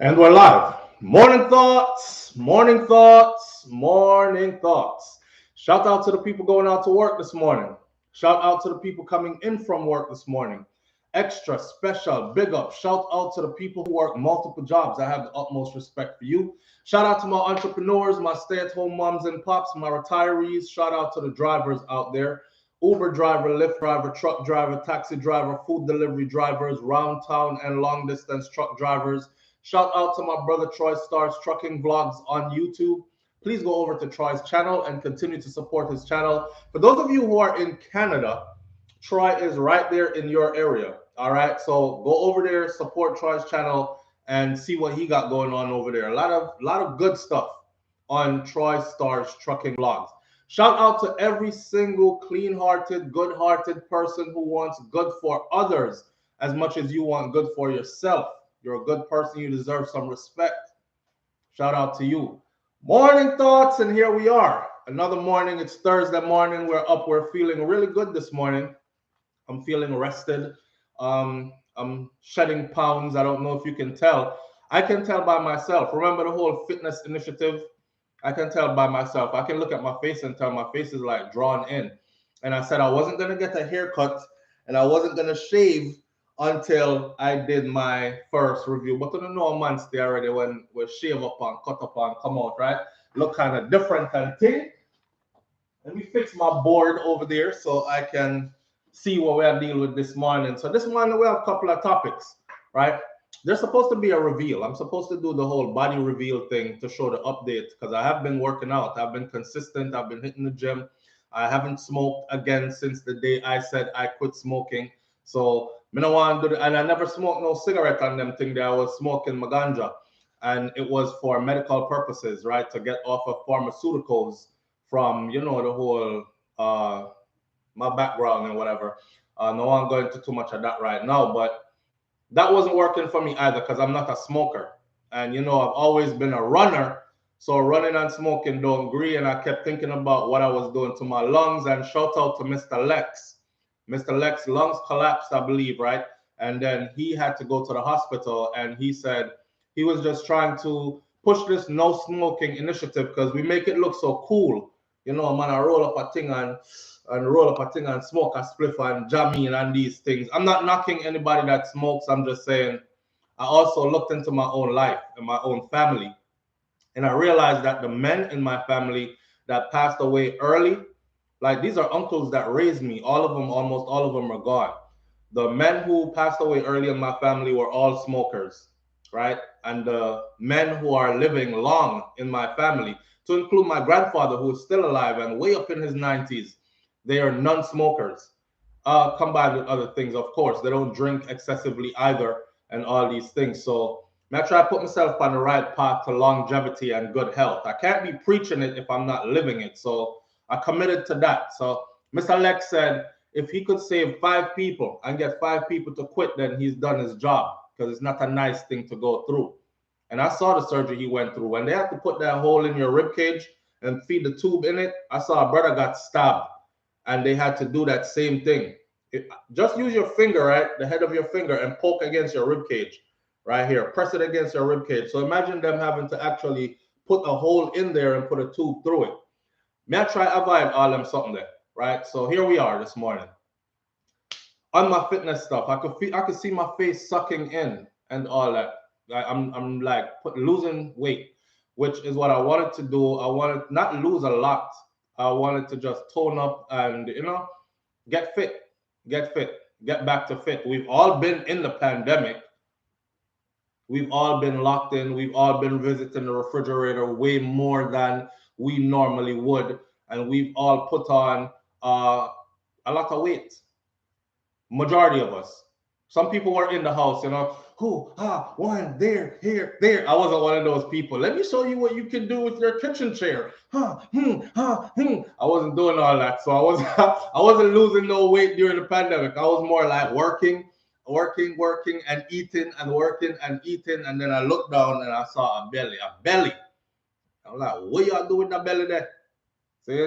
And we're live. Morning thoughts, morning thoughts, morning thoughts. Shout out to the people going out to work this morning. Shout out to the people coming in from work this morning. Extra special, big up. Shout out to the people who work multiple jobs. I have the utmost respect for you. Shout out to my entrepreneurs, my stay-at-home moms and pops, my retirees. Shout out to the drivers out there. Uber driver, Lyft driver, truck driver, taxi driver, food delivery drivers, round town and long distance truck drivers. Shout out to my brother Troy Stars Trucking Vlogs on YouTube. Please go over to Troy's channel and continue to support his channel. For those of you who are in Canada, Troy is right there in your area. All right, so go over there, support Troy's channel, and see what he got going on over there. A lot of good stuff on Troy Stars Trucking Vlogs. Shout out to every single clean-hearted, good-hearted person who wants good for others as much as you want good for yourself. You're a good person. You deserve some respect. Shout out to you. Morning thoughts, and here we are. Another morning. It's Thursday morning. We're up. We're feeling really good this morning. I'm feeling rested. I'm shedding pounds. I don't know if you can tell. I can tell by myself. Remember the whole fitness initiative? I can tell by myself. I can look at my face and tell my face is like drawn in. And I said I wasn't going to get a haircut and I wasn't going to shave until I did my first review. But I don't know a month there already when we shave up and cut up and come out, right? Look kind of different and thing. Let me fix my board over there so I can see what we are dealing with this morning. So this morning we have a couple of topics, right? There's supposed to be a reveal. I'm supposed to do the whole body reveal thing to show the update because I have been working out. I've been consistent. I've been hitting the gym. I haven't smoked again since the day I said I quit smoking. So I don't want to do that. And I never smoked no cigarette on them thing that I was smoking my ganja. And it was for medical purposes, right? To get off of pharmaceuticals from, you know, the whole my background and whatever. No one going into too much of that right now, but that wasn't working for me either because I'm not a smoker. And, you know, I've always been a runner. So running and smoking don't agree. And I kept thinking about what I was doing to my lungs. And shout out to Mr. Lex. Mr. Lex lungs collapsed, I believe, right? And then he had to go to the hospital. And he said he was just trying to push this no smoking initiative because we make it look so cool. You know, man, I roll up a thing and smoke a spliff and jam in and these things. I'm not knocking anybody that smokes. I'm just saying I also looked into my own life and my own family. And I realized that the men in my family that passed away early, like these are uncles that raised me. All of them, almost all of them are gone. The men who passed away early in my family were all smokers, right? And the men who are living long in my family, to include my grandfather who is still alive and way up in his 90s, they are non-smokers. Combined with other things, of course. They don't drink excessively either and all these things. So I try to put myself on the right path to longevity and good health. I can't be preaching it if I'm not living it. So I committed to that. So Mr. Lex said if he could save 5 people and get 5 people to quit, then he's done his job because it's not a nice thing to go through. And I saw the surgery he went through. When they have to put that hole in your rib cage and feed the tube in it, I saw a brother got stabbed and they had to do that same thing. Just use your finger, right? The head of your finger and poke against your rib cage right here. Press it against your rib cage. So imagine them having to actually put a hole in there and put a tube through it. May I try avoid all them something there, right? So here we are this morning. On my fitness stuff, I could see my face sucking in and all that. I'm like losing weight, which is what I wanted to do. I wanted not lose a lot. I wanted to just tone up and, you know, get fit, get back to fit. We've all been in the pandemic. We've all been locked in. We've all been visiting the refrigerator way more than we normally would. And we've all put on a lot of weight. Majority of us. Some people were in the house, you know, one, there, here, there. I wasn't one of those people. Let me show you what you can do with your kitchen chair. I wasn't doing all that. So I wasn't losing no weight during the pandemic. I was more like working and eating and working and eating. And then I looked down and I saw a belly. I'm like, what y'all do with that belly there? See?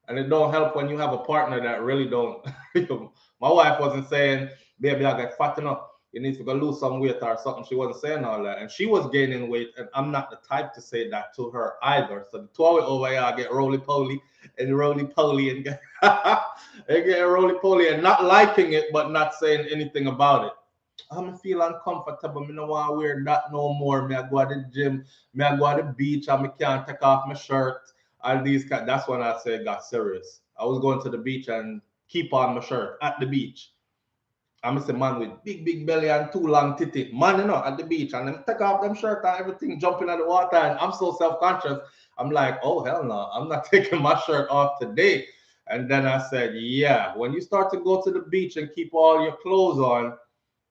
And it don't help when you have a partner that really don't. My wife wasn't saying, baby, I get fat enough. you need to go lose some weight or something. She wasn't saying all that. And she was gaining weight, and I'm not the type to say that to her either. So the two of it over here, I get roly-poly and roly-poly and get, and get roly-poly and not liking it, but not saying anything about it. I'm feel uncomfortable. Me no want to wear that no more. Me I go to the gym. Me I go to the beach and me can't take off my shirt. All these that's when I say it got serious. I was going to the beach and keep on my shirt at the beach. I'm a man with big belly and too long titty. Man, you know, at the beach and then take off them shirt and everything, jumping in the water. And I'm so self-conscious. I'm like, oh hell no, I'm not taking my shirt off today. And then I said, yeah, when you start to go to the beach and keep all your clothes on,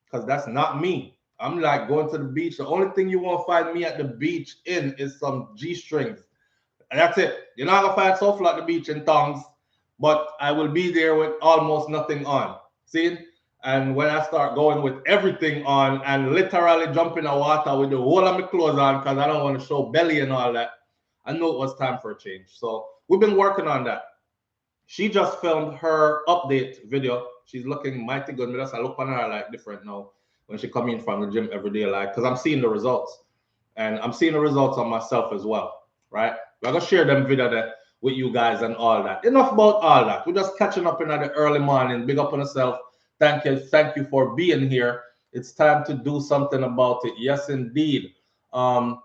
because that's not me. I'm like going to the beach. The only thing you won't find me at the beach in is some G-strings. And that's it. You're not going to find SouFLoTV at the beach in tongues, but I will be there with almost nothing on. See? And when I start going with everything on and literally jump in the water with the whole of my clothes on because I don't want to show belly and all that, I know it was time for a change. So we've been working on that. She just filmed her update video. She's looking mighty good. I look on her like different now when she come in from the gym every day, like, because I'm seeing the results. And I'm seeing the results on myself as well, right? I'm going to share them video there with you guys and all that. Enough about all that. We're just catching up in the early morning. Big up on yourself. Thank you for being here. It's time to do something about it. Yes, indeed. Oxout,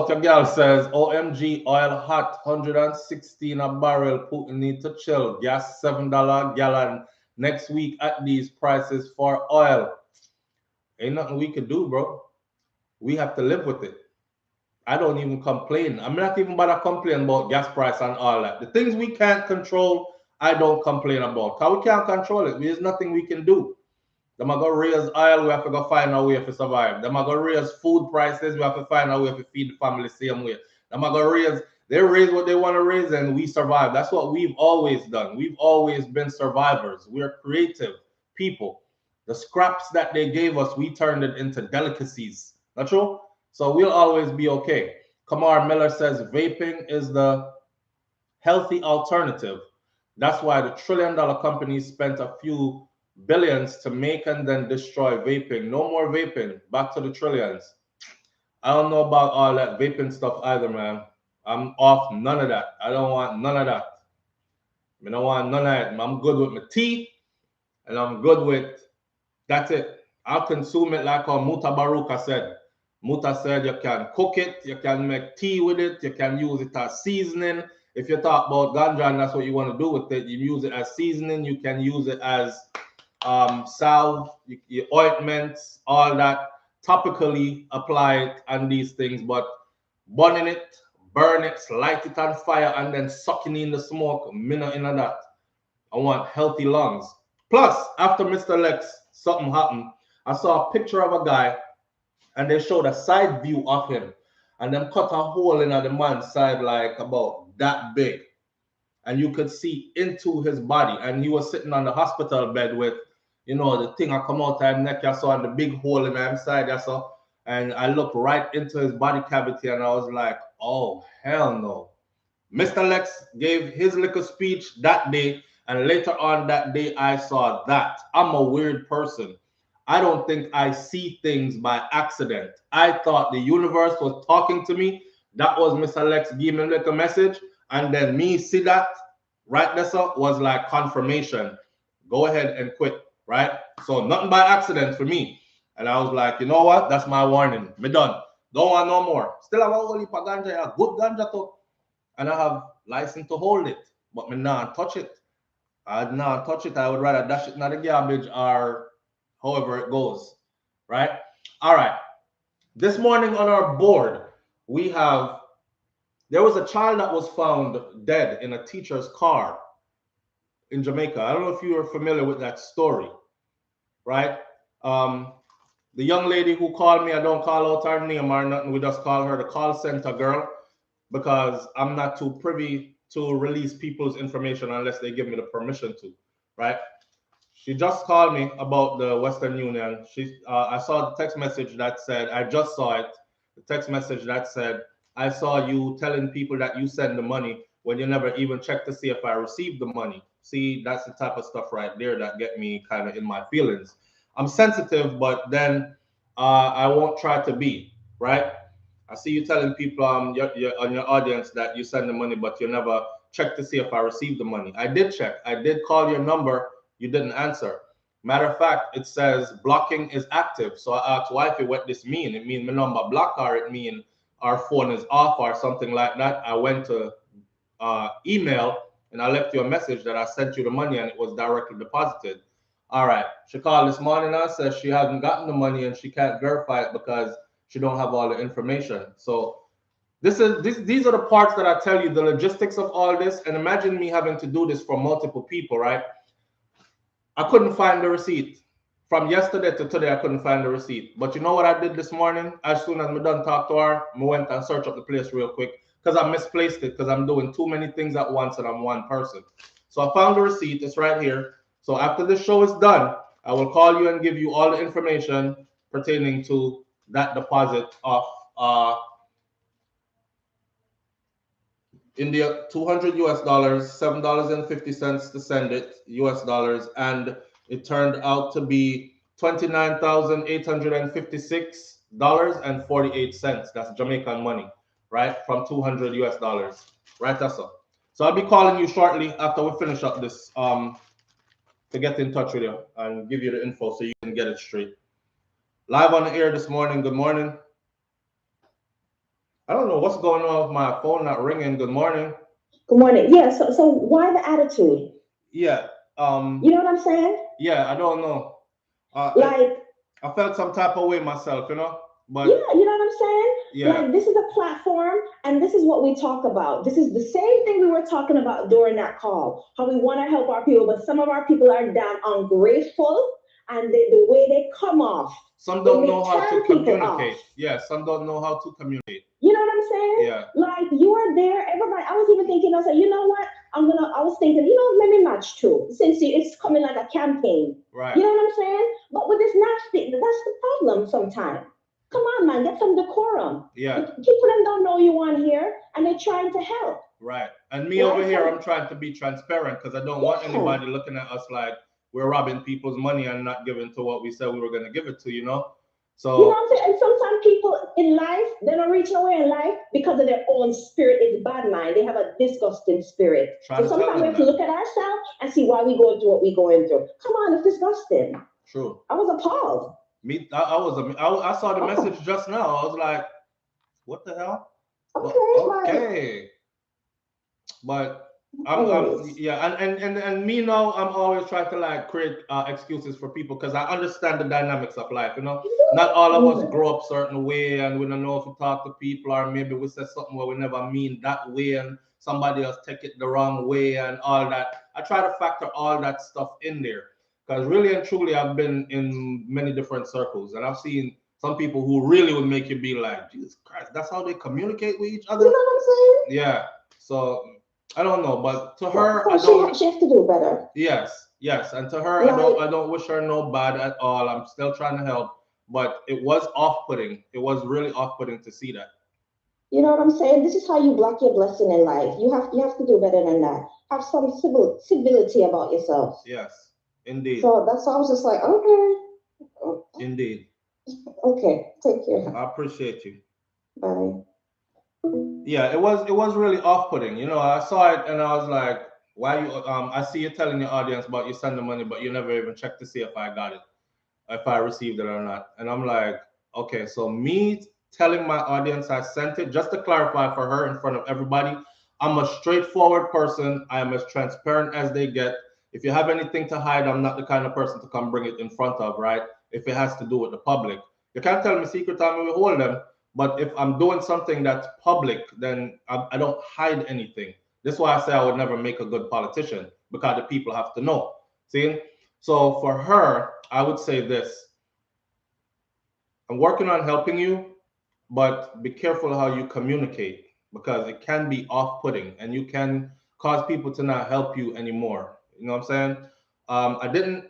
your girl says, OMG, oil hot, 116 a barrel. Putin need to chill. Gas $7 a gallon next week at these prices for oil. Ain't nothing we can do, bro. We have to live with it. I don't even complain. I'm not even about to complain about gas price and all that. The things we can't control, I don't complain about. Because we can't control it. There's nothing we can do. Them are going to raise oil, we have to go find a way to survive. Them are going to raise food prices, we have to find a way to feed the family the same way. Them are going to they raise what they want to raise and we survive. That's what we've always done. We've always been survivors. We're creative people. The scraps that they gave us, we turned it into delicacies. Not true? So we'll always be okay. Kamar Miller says vaping is the healthy alternative. That's why the trillion-dollar companies spent a few billions to make and then destroy vaping. No more vaping. Back to the trillions. I don't know about all that vaping stuff either, man. I'm off none of that. I don't want none of that. I don't want none of that. I'm good with my tea, and I'm good with, that's it. I'll consume it like how Muta Baruka said. Muta said you can cook it, you can make tea with it, you can use it as seasoning. If you talk about ganja and that's what you want to do with it, you use it as seasoning, you can use it as salve, your ointments, all that, topically apply it and these things, but burning it, burn it, light it on fire, and then sucking in the smoke, minute in that. I want healthy lungs. Plus, after Mr. Lex, something happened. I saw a picture of a guy, and they showed a side view of him, and then cut a hole in the man's side like about that big, and you could see into his body, and he was sitting on the hospital bed with, you know, the thing I come out of his neck, I saw, and the big hole in his side, I saw, and I looked right into his body cavity, and I was like, oh, hell no. Mr. Lex gave his little speech that day, and later on that day, I saw that. I'm a weird person. I don't think I see things by accident. I thought the universe was talking to me. That was Mr. Lex giving me a little message, and then me see that right there was like confirmation. Go ahead and quit. Right? So nothing by accident for me. And I was like, you know what? That's my warning. Me done. Don't want no more. Still have a whole heap of ganja, a good ganja too. And I have license to hold it. But me not touch it. I'd not touch it. I would rather dash it in the garbage or however it goes. Right? All right. This morning on our board, there was a child that was found dead in a teacher's car in Jamaica. I don't know if you are familiar with that story. Right? The young lady who called me, I don't call out her name or nothing. We just call her the call center girl because I'm not too privy to release people's information unless they give me the permission to, right? She just called me about the Western Union. I saw the text message that said, I just saw it. The text message that said, I saw you telling people that you send the money when you never even check to see if I received the money. See, that's the type of stuff right there that get me kind of in my feelings. I'm sensitive, but then I won't try to be, right? I see you telling people on your audience that you send the money, but you never check to see if I received the money. I did check. I did call your number. You didn't answer. Matter of fact, it says blocking is active. So I asked wifey what this mean. It mean my number block or it mean our phone is off or something like that. I went to email and I left you a message that I sent you the money and it was directly deposited. All right. She called this morning and says she hasn't gotten the money and she can't verify it because she don't have all the information. So these are the parts that I tell you, the logistics of all this. And imagine me having to do this for multiple people, right? I couldn't find the receipt. From yesterday to today, I couldn't find the receipt. But you know what I did this morning? As soon as I done talk to her, I went and searched up the place real quick because I misplaced it because I'm doing too many things at once and I'm one person. So I found the receipt. It's right here. So after this show is done, I will call you and give you all the information pertaining to that deposit of India, 200 US dollars, $7.50 to send it, US dollars, and it turned out to be $29,856.48. That's Jamaican money, right? From 200 US dollars, right? That's all. So I'll be calling you shortly after we finish up this to get in touch with you and give you the info so you can get it straight. Live on the air this morning. Good morning. I don't know what's going on with my phone not ringing. Good morning. Good morning. Yeah, so why the attitude? Yeah. You know what I'm saying? Yeah, I don't know. Like, I felt some type of way myself, you know. But yeah, you know what I'm saying? yeah, Like, this is a platform, and this is what we talk about. This is the same thing we were talking about during that call. How we want to help our people, but some of our people are damn ungrateful, and the way they come off, some they don't may know how to turn people off. communicate. Yeah, some don't know how to communicate. You know what I'm saying? Yeah, Like you are there, everybody. I was even thinking, I said, you know what? I was thinking, let me match too. Since it's coming like a campaign. right. You know what I'm saying? But with this match thing, that's the problem sometimes. Come on, man, get some decorum. Yeah, People them don't know you on here and they're trying to help. right. And me over Right? here, So I'm trying to be transparent because I don't want yeah. anybody looking at us like we're robbing people's money and not giving to what we said we were going to give it to, you know? You know So, what I'm saying? And sometimes people in life, they don't reach nowhere in life because of their own spirit is bad mind. They have a disgusting spirit. try So to tell sometimes we them have to that. look at ourselves and see why we going through what we're going through. Come on, it's disgusting. True. I was appalled. I saw the Oh, message just now. I was like, what the hell? But okay, like, okay. But I'm anyways. yeah, and me now, I'm always trying to like create excuses for people because I understand the dynamics of life. You know, not all of us Mhm. grow up certain way, and we don't know if we talk to people, or maybe we say something where we never mean that way, and somebody else take it the wrong way, and all that. I try to factor all that stuff in there because really and truly, I've been in many different circles, and I've seen some people who really would make you be like, Jesus Christ, that's how they communicate with each You know other. what I'm saying? Yeah. So I don't know, but to So, her, so I don't. she has to do better. Yes, yes, and to her, Like, I don't wish her no bad at all. I'm still trying to help, but it was off-putting. It was really off-putting to see that. you know what I'm saying? This is how you block your blessing in life. You have to do better than that. Have some civility about yourself. Yes, indeed, So that's why I was just like, okay, indeed. okay, take care. I appreciate you. Bye. Yeah, it was really off-putting. You know, I saw it and I was like, why you? I see you telling your audience about you send the money, but you never even check to see if I got it, if I received it or not. And I'm like, okay, so me telling my audience I sent it, just to clarify for her in front of everybody, I'm a straightforward person. I am as transparent as they get. If you have anything to hide, I'm not the kind of person to come bring it in front of, right? If it has to do with the public. You can't tell me secret, I'm going to hold them. But if I'm doing something that's public, then I don't hide anything. This is why I say I would never make a good politician because the people have to know. See? So for her, I would say this: I'm working on helping you, but be careful how you communicate because it can be off-putting and you can cause people to not help you anymore. You know what I'm saying? I didn't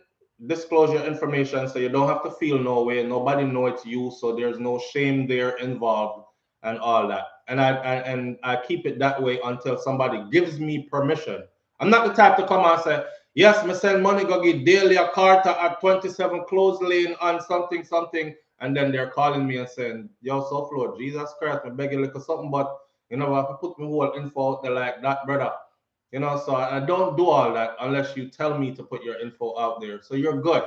disclose your information, so you don't have to feel no way. Nobody know it's you, so there's no shame there involved and all that. and I keep it that way until somebody gives me permission. I'm not the type to come and say, yes, me send money go get Delia Carter at 27 Close Lane on something, something, and then they're calling me and saying, yo, SouFLo, Jesus Christ, I beg you look at something, but you know, if you put me whole info out there like that, brother, you know, so I don't do all that unless you tell me to put your info out there. So you're good.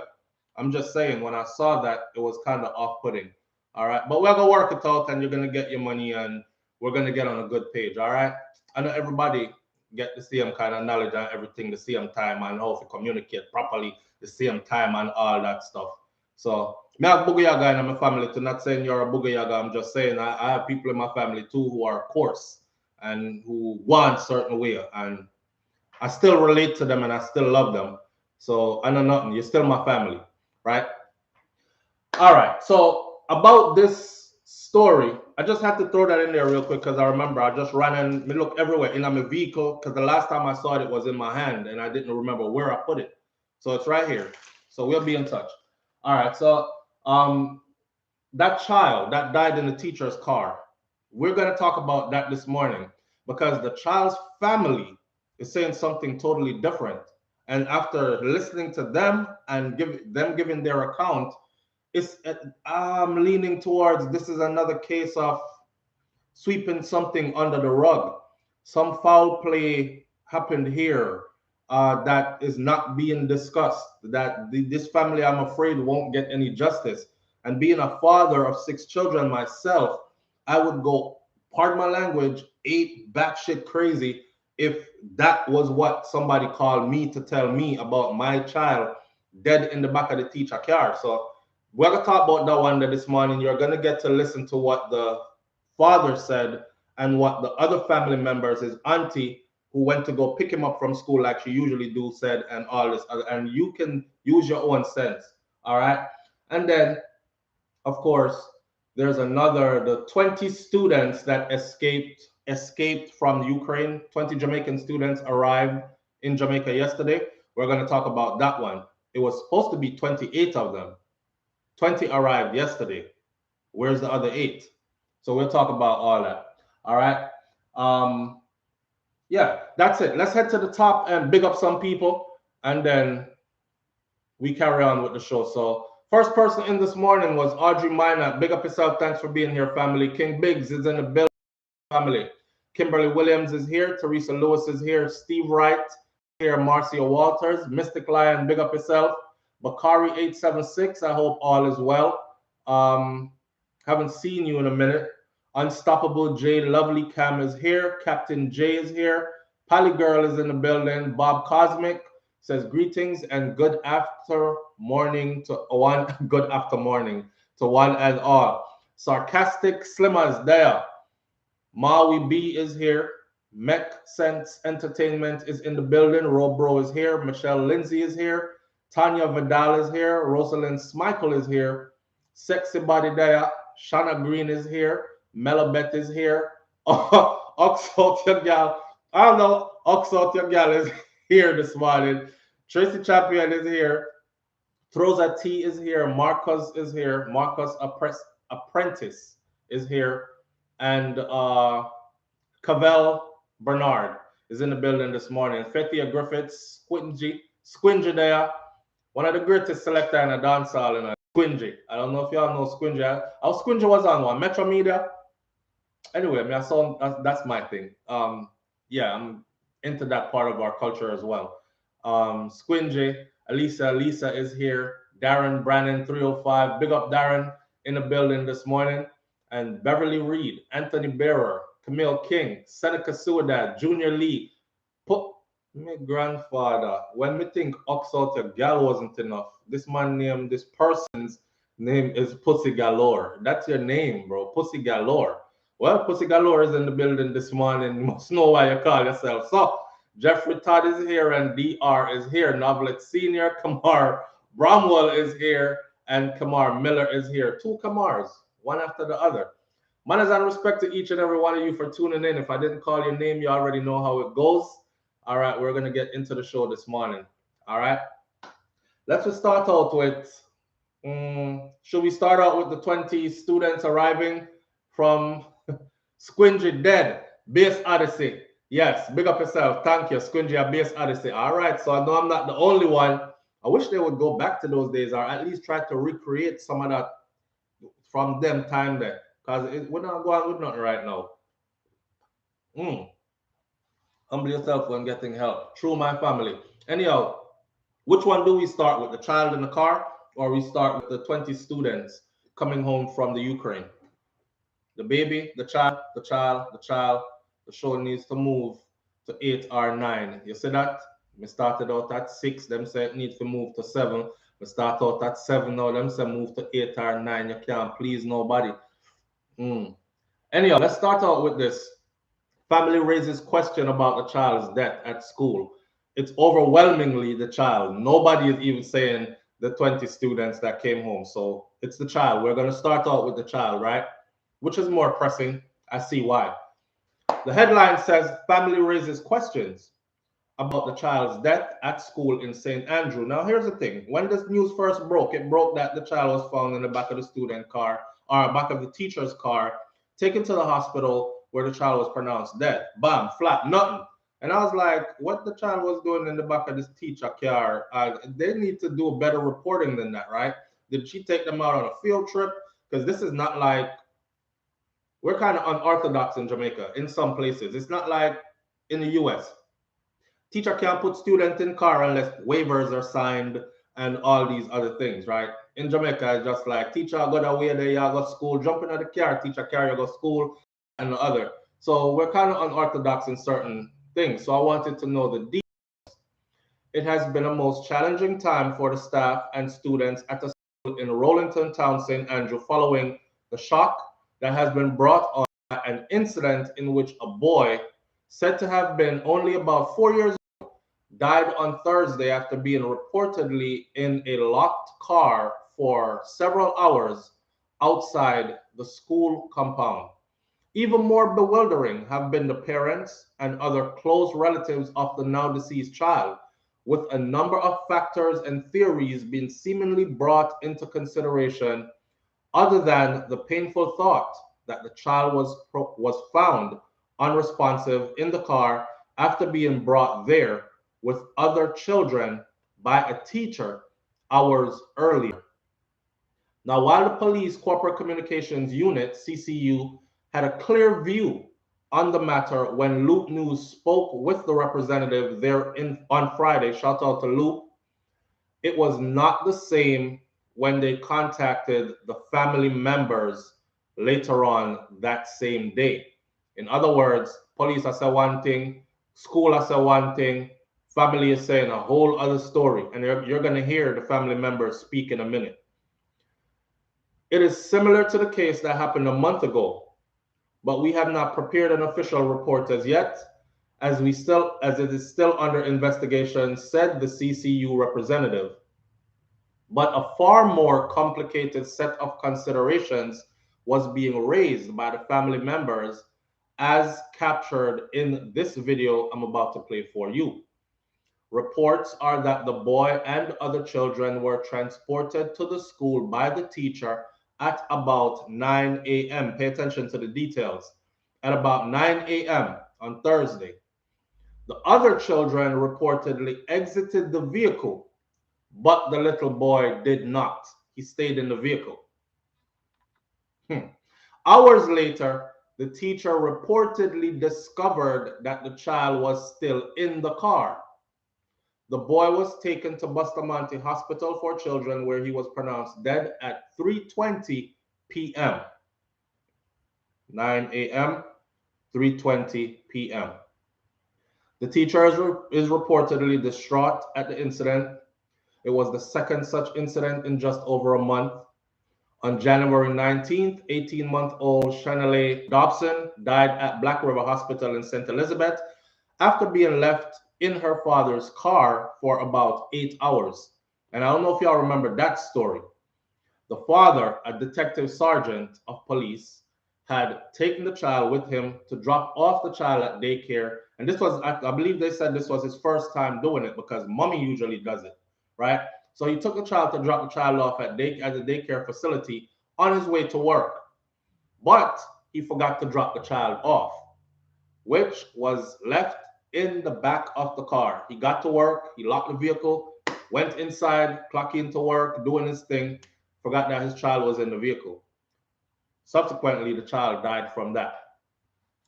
I'm just saying, when I saw that, it was kind of off-putting. All right, but we're gonna work it out, and you're gonna get your money, and we're gonna get on a good page. All right. I know everybody get the same kind of knowledge and everything the same time, and how to communicate properly the same time and all that stuff. So me have Bugayaga in my family too. Not saying you're a Bugayaga. I'm just saying I have people in my family too who are coarse and who want certain way, and I still relate to them and I still love them. So I know nothing. You're still my family, right? All right. So about this story, I just had to throw that in there real quick because I remember I just ran and me look everywhere in my vehicle because the last time I saw it, it was in my hand and I didn't remember where I put it. So it's right here. So we'll be in touch. All right. So that child that died in the teacher's car, we're going to talk about that this morning because the child's family is saying something totally different. And after listening to them and giving their account, I'm leaning towards this is another case of sweeping something under the rug. Some foul play happened here that is not being discussed. That this family, I'm afraid, won't get any justice. And being a father of 6 children myself, I would go, pardon my language, 8 batshit crazy if that was what somebody called me to tell me about my child dead in the back of the teacher car. So we're gonna talk about that one this morning. You're gonna get to listen to what the father said and what the other family members, his auntie, who went to go pick him up from school like she usually do, said, and all this other, and you can use your own sense. All right. And then, of course, there's another, the 20 students that escaped from Ukraine. 20 Jamaican students arrived in Jamaica yesterday. We're going to talk about that one. It was supposed to be 28 of them. 20 arrived yesterday. Where's the other 8? So we'll talk about all that. All right. Yeah, that's it. Let's head to the top and big up some people, and then we carry on with the show. So first person in this morning was Audrey Minor. Big up yourself. Thanks for being here, family. King Biggs is in the building, family. Kimberly Williams is here. Teresa Lewis is here. Steve Wright here. Marcia Walters. Mystic Lion, big up yourself. Bakari 876. I hope all is well. Haven't seen you in a minute. Unstoppable J, Lovely Cam is here. Captain J is here. Pally Girl is in the building. Bob Cosmic says greetings and good after morning to one. Good after morning to one and all. Sarcastic Slimmer is there. Maui B is here. Mech Sense Entertainment is in the building. Robro is here. Michelle Lindsay is here. Tanya Vidal is here. Rosalind Smichael is here. Sexy Body Daya. Shana Green is here. Melabeth is here. Oxford your gal. I don't know. Oxford your gal is here this morning. Tracy Champion is here. Troza T is here. Marcus is here. Marcus Apprentice is here. And Cavell Bernard is in the building this morning. Fethia Griffiths, Squingy there. One of the greatest selector in a dancehall in a Squingy. I don't know if y'all know Squingy. How Squingy was on one? Metro Media. Anyway, I mean, I saw that's my thing. Yeah, I'm into that part of our culture as well. Squingy, Lisa is here. Darren Brannon 305. Big up Darren in the building this morning. And Beverly Reed, Anthony Bearer, Camille King, Seneca Suadad, Junior Lee. Put my grandfather. When we think Oxalter Gal wasn't enough, this person's name is Pussy Galore. That's your name, bro. Pussy Galore. Well, Pussy Galore is in the building this morning. You must know why you call yourself. So, Jeffrey Todd is here and DR is here. Novelet Senior, Kamar Bromwell is here, and Kamar Miller is here. 2 Kamars, one after the other. Manners and respect to each and every one of you for tuning in. If I didn't call your name, you already know how it goes. All right, we're going to get into the show this morning. All right. Let's just start out with, should we start out with the 20 students arriving from Squingy dead. Base Odyssey. Yes, big up yourself. Thank you, Squingy and Base Odyssey. All right, so I know I'm not the only one. I wish they would go back to those days, or at least try to recreate some of that from them time there. Because we're not going with nothing right now. Humble yourself when getting help. Through my family. Anyhow, which one do we start with? The child in the car, or we start with the 20 students coming home from the Ukraine? The baby, the child, the child, the child. The show needs to move to 8 or 9. You see that? We started out at 6. Them say it needs to move to 7. We start out at 7 now. Them say move to 8 or 9. You can't please nobody. Anyhow, let's start out with this. Family raises question about the child's death at school. It's overwhelmingly the child. Nobody is even saying the 20 students that came home. So it's the child. We're going to start out with the child, right? Which is more pressing. I see why. The headline says family raises questions about the child's death at school in St. Andrew. Now, here's the thing. When this news first broke, it broke that the child was found in the back of the student car, or back of the teacher's car, taken to the hospital where the child was pronounced dead. Bam, flat, nothing. And I was like, what the child was doing in the back of this teacher car? They need to do better reporting than that, right? Did she take them out on a field trip? Because this is not like, we're kind of unorthodox in Jamaica in some places. It's not like in the US. Teacher can't put student in car unless waivers are signed and all these other things, right? In Jamaica, it's just like teacher go away there, you go to school, jump into the car, teacher carry you go to school, and the other. So we're kind of unorthodox in certain things. So I wanted to know the details. It has been a most challenging time for the staff and students at the school in Rollington Town, St. Andrew, following the shock that has been brought on by an incident in which a boy said to have been only about 4 years old died on Thursday after being reportedly in a locked car for several hours outside the school compound. Even more bewildering have been the parents and other close relatives of the now deceased child, with a number of factors and theories being seemingly brought into consideration other than the painful thought that the child was found unresponsive in the car after being brought there with other children by a teacher hours earlier. Now, while the Police Corporate Communications Unit, CCU, had a clear view on the matter when Loop News spoke with the representative there on Friday, shout out to Loop, it was not the same when they contacted the family members later on that same day. In other words, police are saying one thing, school are saying one thing, family is saying a whole other story. And you're going to hear the family members speak in a minute. It is similar to the case that happened a month ago, but we have not prepared an official report as yet, as it is still under investigation, said the CCU representative. But a far more complicated set of considerations was being raised by the family members as captured in this video I'm about to play for you. Reports are that the boy and other children were transported to the school by the teacher at about 9 a.m. Pay attention to the details. At about 9 a.m. on Thursday. The other children reportedly exited the vehicle, but the little boy did not. He stayed in the vehicle. Hours later, the teacher reportedly discovered that the child was still in the car. The boy was taken to Bustamante Hospital for Children, where he was pronounced dead at 3:20 p.m. 9 a.m., 3:20 p.m. The teacher is reportedly distraught at the incident. It was the second such incident in just over a month. On January 19th, 18-month-old Shanelle Dobson died at Black River Hospital in St. Elizabeth after being left in her father's car for about 8 hours. And I don't know if y'all remember that story. The father, a detective sergeant of police, had taken the child with him to drop off the child at daycare. And this was, I believe they said this was his first time doing it because mommy usually does it, right? So he took the child to drop the child off at the daycare facility on his way to work. But he forgot to drop the child off, which was left in the back of the car. He got to work, he locked the vehicle, went inside, clocked into work, doing his thing, forgot that his child was in the vehicle. Subsequently, the child died from that.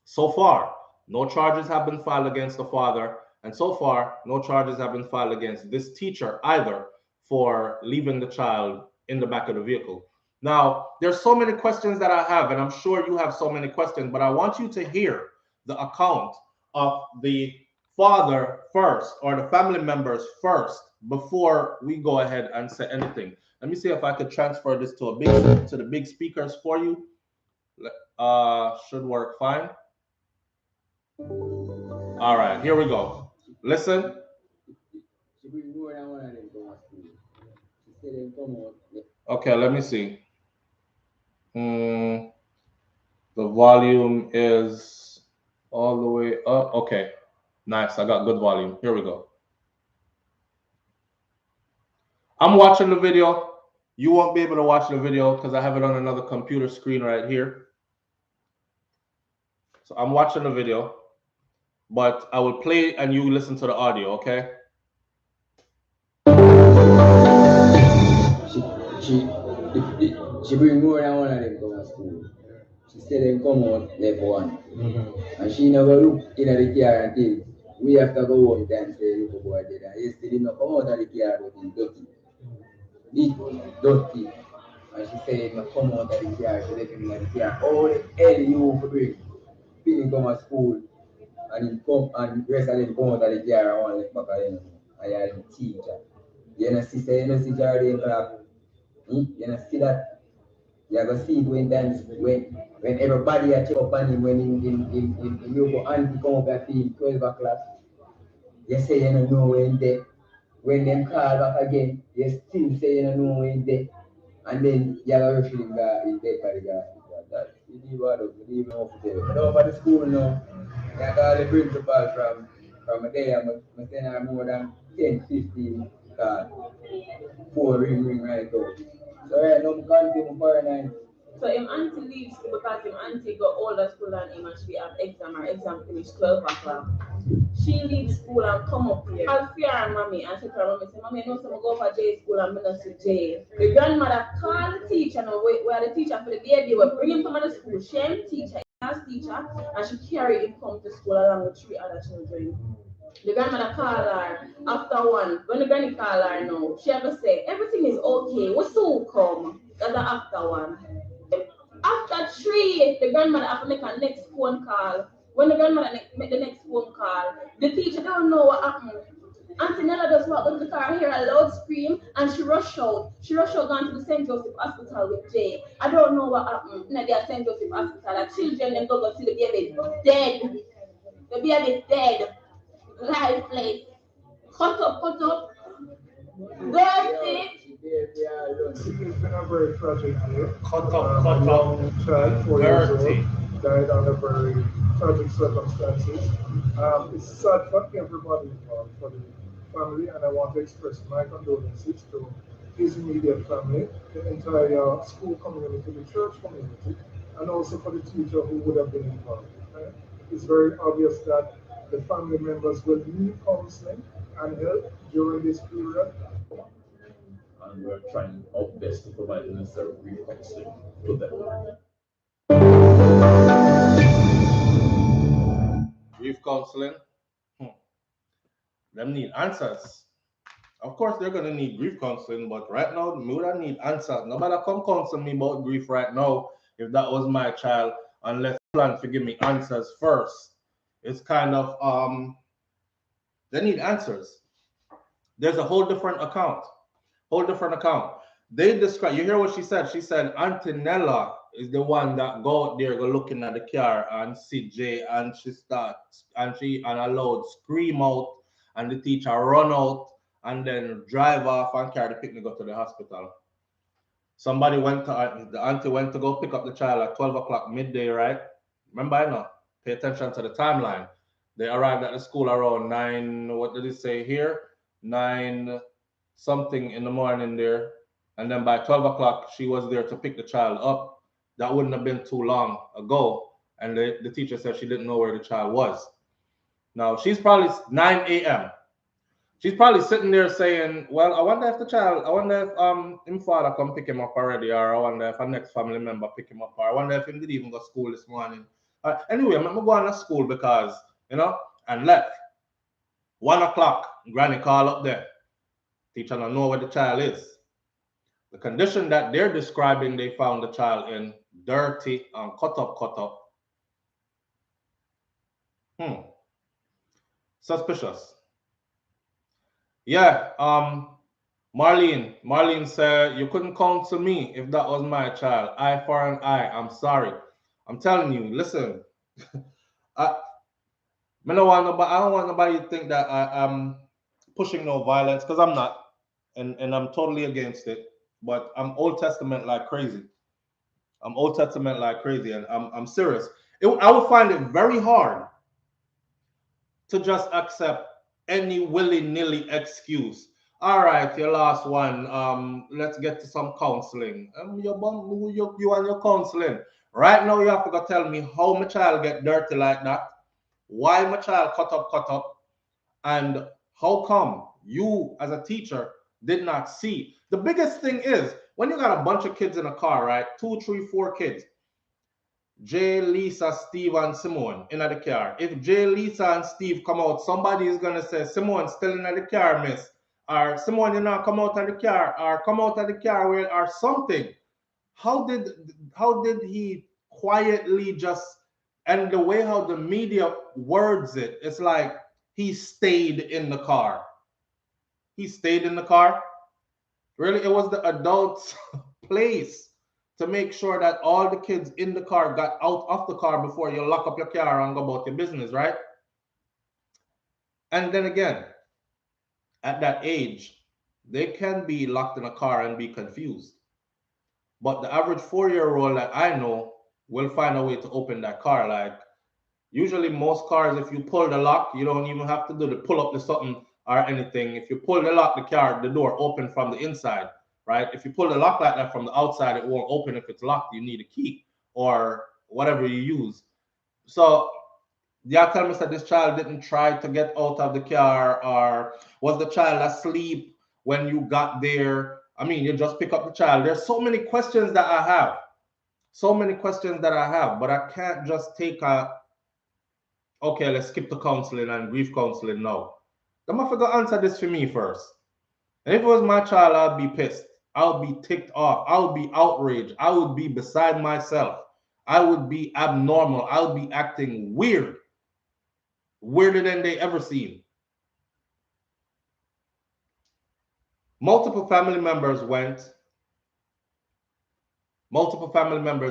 So far, no charges have been filed against the father, and so far, no charges have been filed against this teacher either for leaving the child in the back of the vehicle. Now, there's so many questions that I have, and I'm sure you have so many questions, but I want you to hear the account of the father first, or the family members first, before we go ahead and say anything. Let me see if I could transfer this to the big speakers for you. Should work fine. All right, here we go. Listen. Okay, let me see. The volume is all the way up. Okay, nice. I got good volume. Here we go. I'm watching the video. You won't be able to watch the video because I have it on another computer screen right here. So I'm watching the video, but I will play and you listen to the audio, okay? She bring more than one of them to school. She said them come out left one. And she never look in the car until we have to go home and say, look over there. And yesterday not come out of the car, but it's dirty. It's dirty. And she said, not come out of the car, she left him in the car. How the hell you for doing? People come to school and he come and the rest of them come out of the car and one left back at them. And you are the teacher. You know, she said, you know, see Jordan clap. You know, see that. You are gonna see it when everybody are check up on him when you go and come up at him 12 o'clock. You say you don't know when they when them call back again, you still say you don't know when they and then you are rushing him in bed for the gas. That you need water, you need no for them. But over the school now, you got the principal from a day I'm sending more than 10, 15 cards. 4 ring right out. So right now I'm continuing for 9. So him auntie leaves because him auntie got older school than him and she have exam. Her exam finish 12 o'clock. She leaves school and come up here. I'll fear her mommy and she tell her mommy, say, mommy, I know some go for J school and I'm not to J. The grandmother called the teacher now where the teacher for the baby will bring him from the school. She ain't teacher, as teacher, and she carry him come to school along with 3 other children. The grandmother call her after 1. When the granny call her now, she ever say, everything is okay. We soon come. That's after 1. After 3, the grandmother have to make a next phone call. When the grandmother make the next phone call, the teacher don't know what happened. Auntie Nella just walk into the car, hear a loud scream, and she rush out. She rush out gone to the St. Joseph Hospital with Jay. I don't know what happened. Now they are St. Joseph Hospital. The children them go see the baby dead. The baby dead. Lifeless. Cut up. Dirty. It's been a very tragic day. Cut A up. young child, 4 years old, Dirty. died under very tragic circumstances. It's sad for everybody involved, for the family, and I want to express my condolences to his immediate family, the entire school community, the church community, and also for the teacher who would have been involved. Okay? It's very obvious that the family members will need counseling and help during this period. And we're trying our best to provide the necessary grief counseling to them. Grief counseling. Them need answers. Of course, they're gonna need grief counseling, but right now, me would need answers. Nobody come counsel me about grief right now. If that was my child, unless plan to give me answers first. It's kind of they need answers. There's a whole different account. They describe. You hear what she said? She said Auntie Nella is the one that go out there, go looking at the car and see Jay, and she starts and a loud scream out, and the teacher run out and then drive off and carry the picnic go to the hospital. Somebody went to the auntie went to go pick up the child at 12 o'clock midday, right? Remember, I know. Pay attention to the timeline. They arrived at the school around 9. What did it say here? 9 something in the morning there. And then by 12 o'clock, she was there to pick the child up. that wouldn't have been too long ago. And the teacher said she didn't know where the child was. Now, she's probably 9 a.m. She's probably sitting there saying, well, I wonder if him father come pick him up already, or I wonder if a next family member pick him up, or I wonder if him did even go to school this morning. Anyway, I'm going to school because, and left. 1 o'clock, granny call up there. Teacher don't know where the child is. The condition that they're describing, they found the child in, dirty and cut up. Suspicious. Yeah, Marlene said, you couldn't counsel me if that was my child. Eye for an eye. I'm sorry. I'm telling you, listen. I don't want nobody to think that I'm pushing no violence, because I'm not. And I'm totally against it. But I'm Old Testament like crazy. And I'm serious. I would find it very hard to just accept any willy-nilly excuse. All right, your last one. Let's get to some counseling. You and your counseling. Right now, you have to go tell me how my child get dirty like that, why my child cut up, and how come you, as a teacher, did not see. The biggest thing is when you got a bunch of kids in a car, right? 2, 3, 4 kids. Jay, Lisa, Steve, and Simone in the car. If Jay, Lisa, and Steve come out, somebody is gonna say, Simone still in the car, miss. Or Simone, you know, come out of the car, or come out of the car, or something. How did he quietly just, and the way how the media words it, it's like he stayed in the car. He stayed in the car. Really, it was the adults' place to make sure that all the kids in the car got out of the car before you lock up your car and go about your business, right? And then again, at that age, they can be locked in a car and be confused. But the average 4-year-old that I know will find a way to open that car. Like, usually most cars, if you pull the lock, you don't even have to do the pull up the something or anything. If you pull the lock, the door open from the inside. Right? If you pull the lock like that from the outside, it won't open if it's locked. You need a key or whatever you use. So, yeah, tell me that this child didn't try to get out of the car, or was the child asleep when you got there? I mean, you just pick up the child. There's so many questions that I have. But I can't just take okay, let's skip the counseling and grief counseling now. I'm going to answer this for me first. And if it was my child, I'd be pissed. I would be ticked off. I would be outraged. I would be beside myself. I would be abnormal. I would be acting weird. Weirder than they ever seen. Multiple family members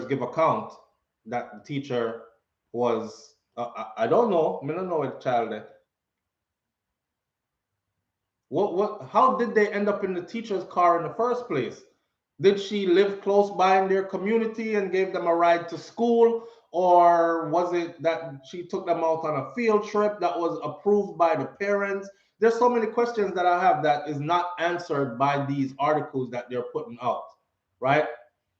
give account that the teacher was, I don't know. I don't know what child is. How did they end up in the teacher's car in the first place? Did she live close by in their community and gave them a ride to school? Or was it that she took them out on a field trip that was approved by the parents? There's so many questions that I have that is not answered by these articles that they're putting out, right?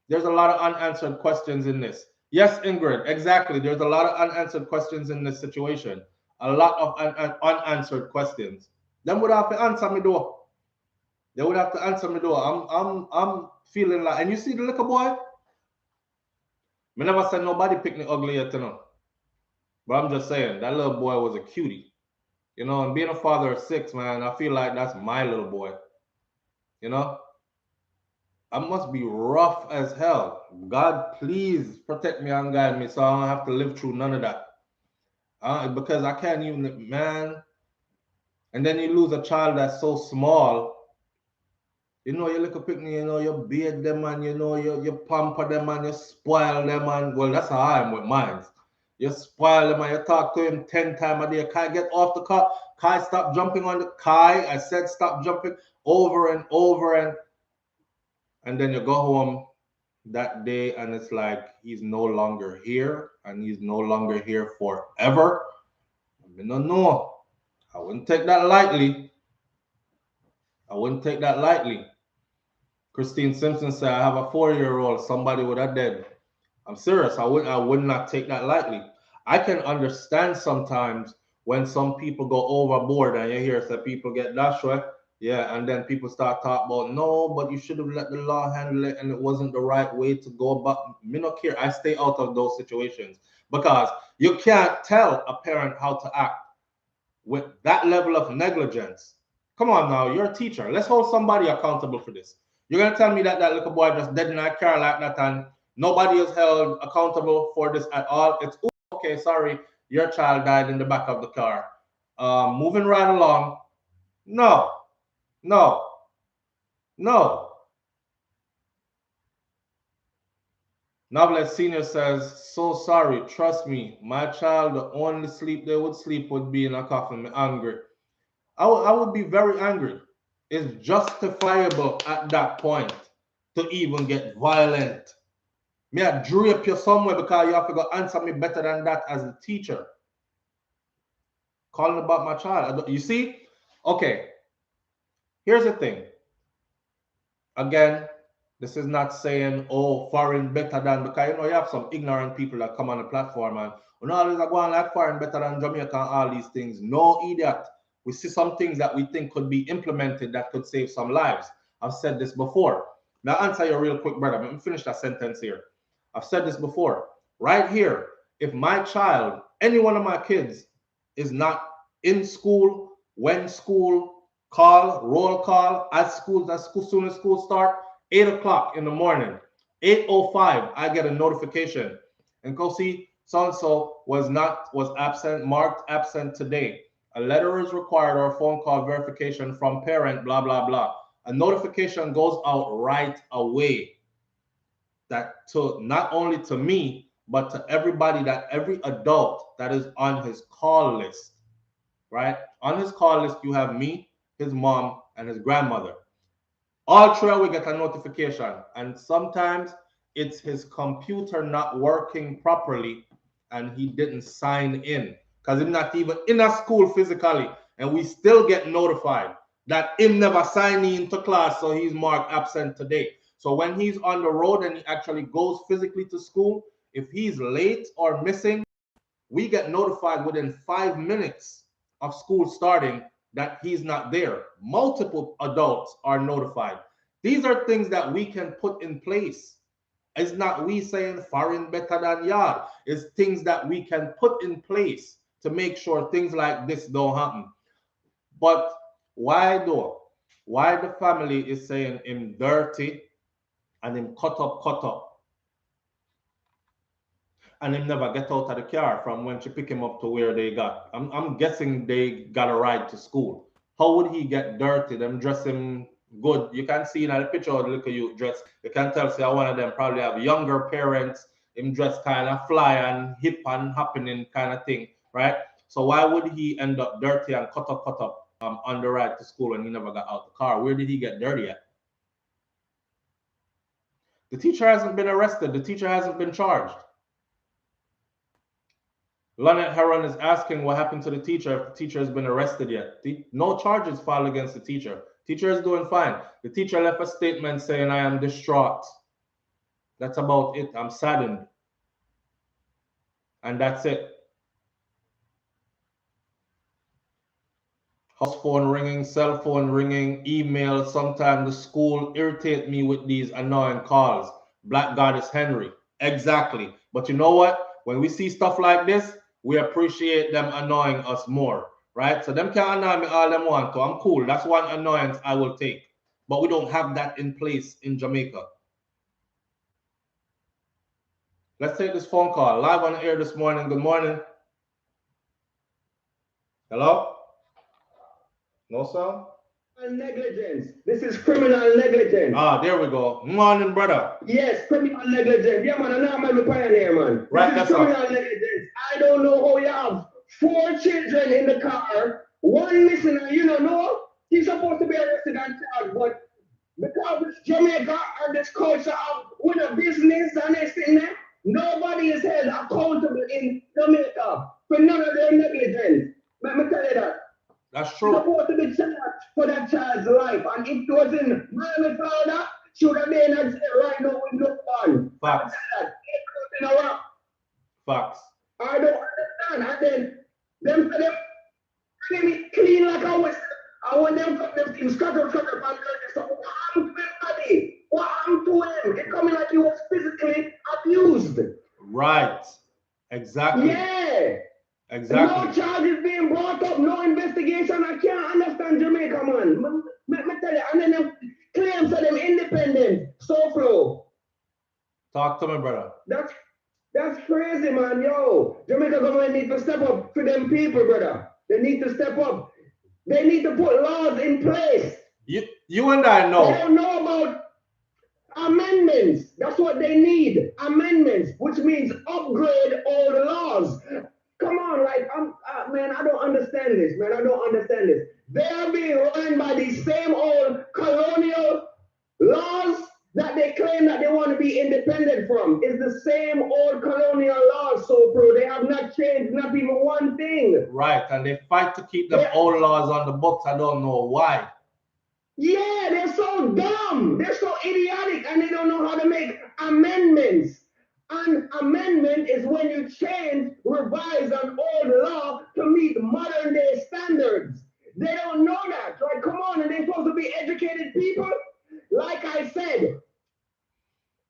There's a lot of unanswered questions in this. Yes, Ingrid, exactly. There's a lot of unanswered questions in this situation. A lot of unanswered questions. Them would have to answer me though. They would have to answer me though. I'm feeling like, and you see the little boy? Me never said nobody pick me ugly yet, you know. But I'm just saying, that little boy was a cutie. You know, and being a father of 6, man, I feel like that's my little boy. You know? I must be rough as hell. God, please protect me and guide me so I don't have to live through none of that. Because I can't even, man. And then you lose a child that's so small. You know, you look at picnic, you know, you bathe them and you know, you pamper them and you spoil them, and well, that's how I am with mine. You spoil them and you talk to him 10 times a day. Kai, get off the car. Kai, stop jumping on the Kai. I said stop jumping over and over, and then you go home that day and it's like he's no longer here, and he's no longer here forever. I don't know. I wouldn't take that lightly. Christine Simpson said, I have a 4-year-old. Somebody would have dead. I'm serious. I would not take that lightly. I can understand sometimes when some people go overboard and you hear some people get that way. Yeah, and then people start talking about no, but you should have let the law handle it and it wasn't the right way to go about. Me no care. I stay out of those situations because you can't tell a parent how to act with that level of negligence. Come on now, you're a teacher. Let's hold somebody accountable for this. You're gonna tell me that that little boy just dead in a car like that and nobody is held accountable for this at all? It's okay, sorry, your child died in the back of the car. Moving right along. No, no, no. Novelette Senior says, so sorry, trust me, my child, the only sleep they would sleep would be in a coffin. Me angry. I would be very angry. It's justifiable at that point to even get violent. Me I drape you somewhere because you have to go answer me better than that as a teacher. Calling about my child. You see? Okay. Here's the thing. Again, this is not saying, oh, foreign better than, because you know you have some ignorant people that come on the platform and always go on like foreign better than Jamaica and all these things. No, idiot. We see some things that we think could be implemented that could save some lives. I've said this before. Now answer you real quick, brother. Let me finish that sentence here. I've said this before. Right here, if my child, any one of my kids, is not in school, when school, roll call, as soon as school start, 8 o'clock in the morning, 8:05, I get a notification. And go see, so-and-so was absent, marked absent today. A letter is required or a phone call verification from parent, blah, blah, blah. A notification goes out right away. That to not only to me, but to everybody, that every adult that is on his call list, right? On his call list, you have me, his mom, and his grandmother. All three we get a notification, and sometimes it's his computer not working properly and he didn't sign in because he's not even in a school physically, and we still get notified that him never signed into class, so he's marked absent today. So when he's on the road and he actually goes physically to school, if he's late or missing, we get notified within 5 minutes of school starting that he's not there. Multiple adults are notified. These are things that we can put in place. It's not we saying foreign better than yard. It's things that we can put in place to make sure things like this don't happen. But why though? Why the family is saying him dirty and him cut up, and him never get out of the car from when she pick him up to where they got. I'm guessing they got a ride to school. How would he get dirty? Them dress him good. You can see in the picture of the little youth dress. You can tell, say, one of them probably have younger parents. Him dress kind of fly and hip and happening kind of thing, right? So why would he end up dirty and cut up on the ride to school and he never got out the car? Where did he get dirty at? The teacher hasn't been arrested. The teacher hasn't been charged. Lynette Heron is asking what happened to the teacher if the teacher has been arrested yet. No charges filed against the teacher. Teacher is doing fine. The teacher left a statement saying, I am distraught. That's about it. I'm saddened. And that's it. House phone ringing, cell phone ringing, email. Sometimes the school irritate me with these annoying calls. Black Goddess Henry. Exactly. But you know what? When we see stuff like this, we appreciate them annoying us more, right? So them can annoy me all them want to. I'm cool. That's one annoyance I will take. But we don't have that in place in Jamaica. Let's take this phone call. Live on the air this morning. Good morning. Hello? No sound? Negligence. This is criminal negligence. Ah, there we go. Morning, brother. Yes, criminal negligence. Yeah, man, I'm not my pioneer, man. Right, this is criminal negligence. I don't know how you have 4 children in the car, 1 missing, and you don't know. He's supposed to be arrested and charged, but because it's Jamaica and this culture of with a business and this thing there, nobody is held accountable in Jamaica for none of their negligence. Let me tell you that. That's true. Supposed to be charged for that child's life, and if it was in Miami, Florida, should have been in jail right now with no bond. Facts. in a rock. Facts. I don't understand. And then them clean it clean like I was. I want them cut them things, cut up, and dirty. So what happened to him, buddy? What happened to him? It coming like he was physically abused. Right. Exactly. Yeah. Exactly. No charges being brought up, no investigation. I can't understand Jamaica, man. Let me tell you, and then them claims that them independent, SouFLo. Talk to me, brother. That's crazy, man. Yo, Jamaica government need to step up for them people, brother. They need to step up. They need to put laws in place. You and I know. They don't know about amendments. That's what they need. Amendments, which means upgrade all the laws. Come on, like man, I don't understand this, man. I don't understand this. They are being run by these same old colonial laws that they claim that they want to be independent from. It's the same old colonial laws, SouFLo. They have not changed, not even one thing. Right, and they fight to keep them old laws on the books. I don't know why. Yeah, they're so dumb. They're so idiotic, and they don't know how to make amendments. An amendment is when you change, revise an old law to meet modern day standards. They don't know that, right? Come on, and they're supposed to be educated people. Like I said,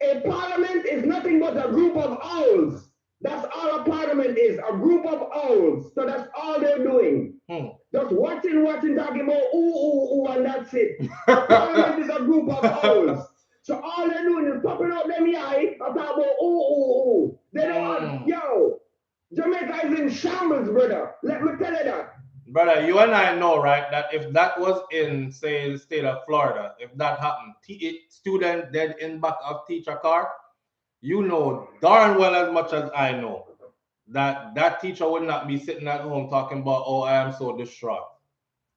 a parliament is nothing but a group of owls. That's all a parliament is, a group of owls. So that's all they're doing. Just watching, talking about ooh, and that's it. Parliament is a group of owls. So all they're doing is popping out them eye and talking about ooh. They don't yo, Jamaica is in shambles, brother. Let me tell you that. Brother, you and I know, right, that if that was in, say, the state of Florida, if that happened, student dead in back of teacher car, you know darn well as much as I know that that teacher would not be sitting at home talking about, oh, I am so distraught.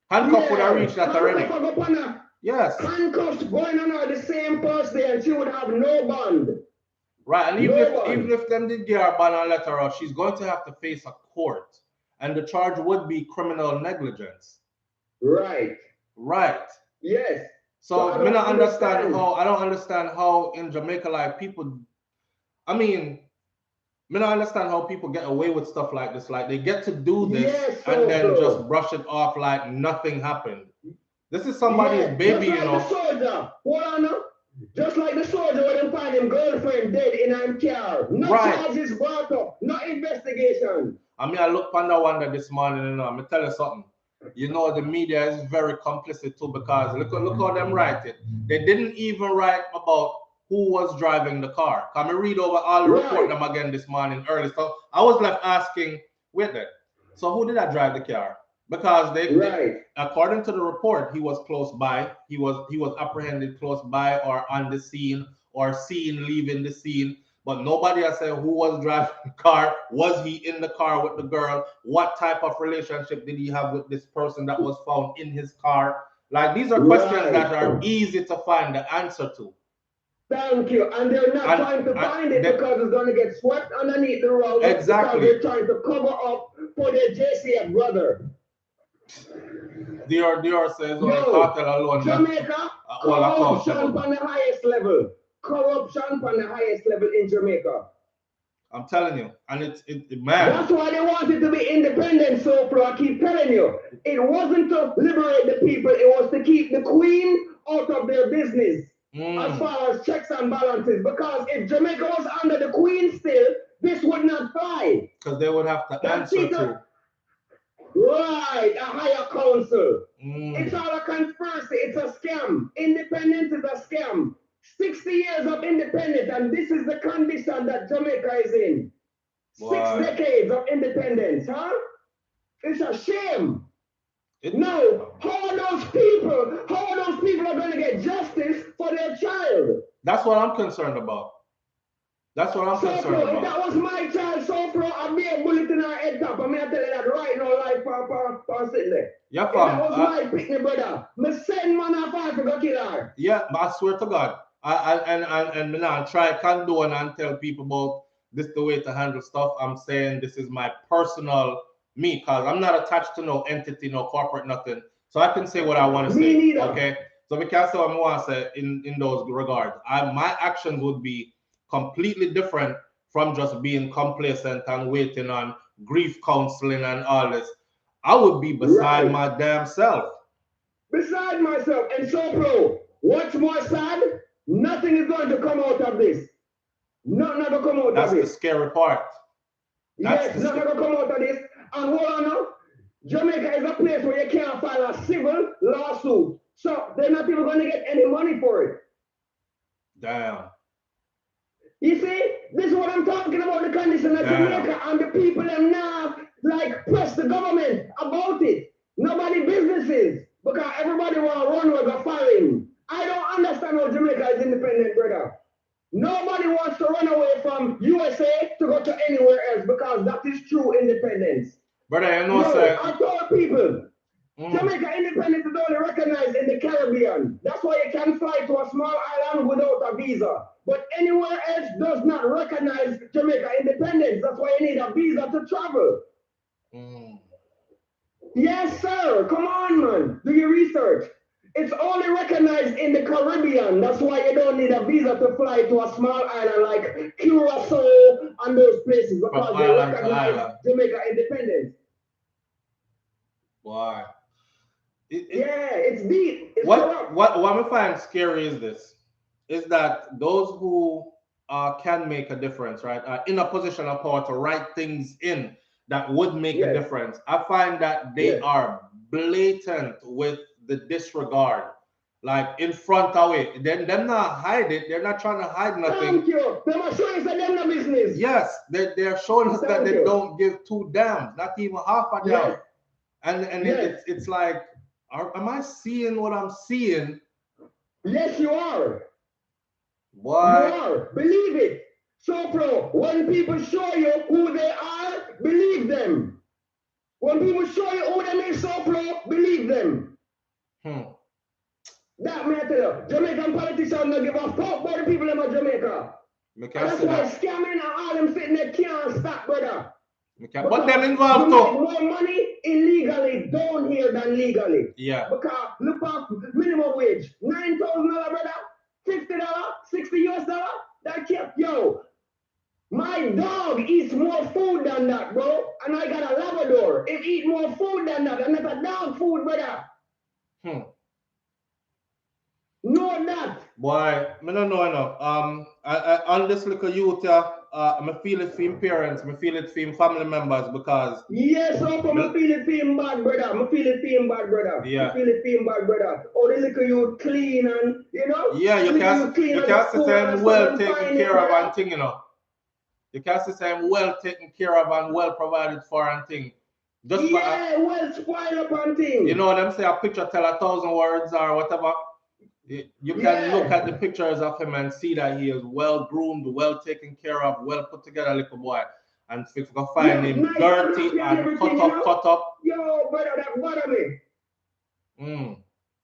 Handcuff would have reached that already. Yes. Handcuffs going on her the same Thursday and she would have no bond. Right, and even if them did get her bond and let her out, she's going to have to face a court. And the charge would be criminal negligence. Right. Right. Yes. So I don't understand how in Jamaica, like people, I don't understand how people get away with stuff like this. Like they get to do this and then just brush it off like nothing happened. This is somebody's baby, just like the soldier. Hold on now. Just like the soldier when they find him girlfriend dead in her car. No charges brought up, no investigation. I look Panda Wonder this morning, and I'm tell you something. You know, the media is very complicit too, because look how them write it. They didn't even write about who was driving the car. Can we read over all the report them again this morning early? So I was left asking, wait there. So who did I drive the car? Because they according to the report, he was close by. He was apprehended close by or on the scene or seen leaving the scene. But nobody has said who was driving the car. Was he in the car with the girl? What type of relationship did he have with this person that was found in his car? Like, these are questions that are easy to find the answer to. Thank you. And they're not trying to find it because it's going to get swept underneath the rug. Exactly. Because they're trying to cover up for their JCF brother. Dior says, cartel alone. Jamaica, corruption on the highest level. Corruption on the highest level in Jamaica. I'm telling you, and it's man. That's why they wanted to be independent, SouFLo. I keep telling you, it wasn't to liberate the people; it was to keep the Queen out of their business, as far as checks and balances. Because if Jamaica was under the Queen still, this would not fly. Because they would have to answer to. Right, a higher council. It's all a conspiracy. It's a scam. Independence is a scam. 60 years of independence, and this is the condition that Jamaica is in. 6 decades of independence, huh? It's a shame. No, how are those people are going to get justice for their child? That's what I'm concerned about. That's what I'm concerned about. If that was my child, SouFLo, I'd be a bullet in her head top. I'm going to tell you that right now, like, for sitting there. Yeah, if that was my picnic brother, me send man off to go kill her. Yeah, but I swear to God. And now try condone and tell people about this the way to handle stuff. I'm saying this is my personal me, because I'm not attached to no entity, no corporate, nothing. So I can say what I want to say. Neither. Okay. So we can say what I want to say in those regards. My actions would be completely different from just being complacent and waiting on grief counseling and all this, I would be beside my damn self. Beside myself. And so, bro, what's more sad? Nothing is going to come out of this. Nothing will come out of this. That's the scary part. Yes, nothing will come out of this. And hold on now. Jamaica is a place where you can't file a civil lawsuit. So they're not even going to get any money for it. Damn. You see, this is what I'm talking about, the condition of Jamaica, and the people them now like press the government about it. Nobody businesses, because everybody want to run with the foreign. I don't understand how Jamaica is independent, brother. Nobody wants to run away from USA to go to anywhere else because that is true independence. Brother, you know, sir. I told people, Jamaica independence is only recognized in the Caribbean. That's why you can fly to a small island without a visa. But anywhere else does not recognize Jamaica independence. That's why you need a visa to travel. Yes, sir. Come on, man. Do your research. It's only recognized in the Caribbean. That's why you don't need a visa to fly to a small island like Curacao and those places, because they recognize Jamaica independence. Why? It's deep. It's what I find scary is this, is that those who can make a difference, right, are in a position of power to write things in that would make a difference. I find that they are blatant with the disregard, like in front of it. They're not hide it. They're not trying to hide nothing. Thank you. They're showing us that they're no business. Yes, they're showing us that they don't give two damns, not even half a damn. And it's like, am I seeing what I'm seeing? Yes, you are. Why? You are. Believe it. So, bro, when people show you who they are, believe them. When people show you who they is, so, bro, believe them. That matter. Jamaican politicians don't give a fuck about the people in Jamaica. And that's why scamming and all them sitting there can't stop, brother. But them involved too. You make more money illegally down here than legally. Yeah. Because look at minimum wage, $9,000, brother, $50, $60 US. That kept, yo. My dog eats more food than that, bro. And I got a Labrador. It eats more food than that. And that's a dog food, brother. Know that. Boy, I don't know enough. I on this little youth, I feel it for him parents, I feel it for him family members, because yes, I feel it for him bad, brother. I feel it for him bad, brother. Yeah. I feel it for him bad, brother. Oh, the little youth clean and Yeah, you can't see him well taken care of and thing, You can't see him well taken care of and well provided for and thing. Just well spoiled up and thing. You know them say a picture tell 1,000 words or whatever. You can look at the pictures of him and see that he is well groomed, well taken care of, well put together little boy. And fix go find him nice dirty and cut up. Yo, brother, that bother me.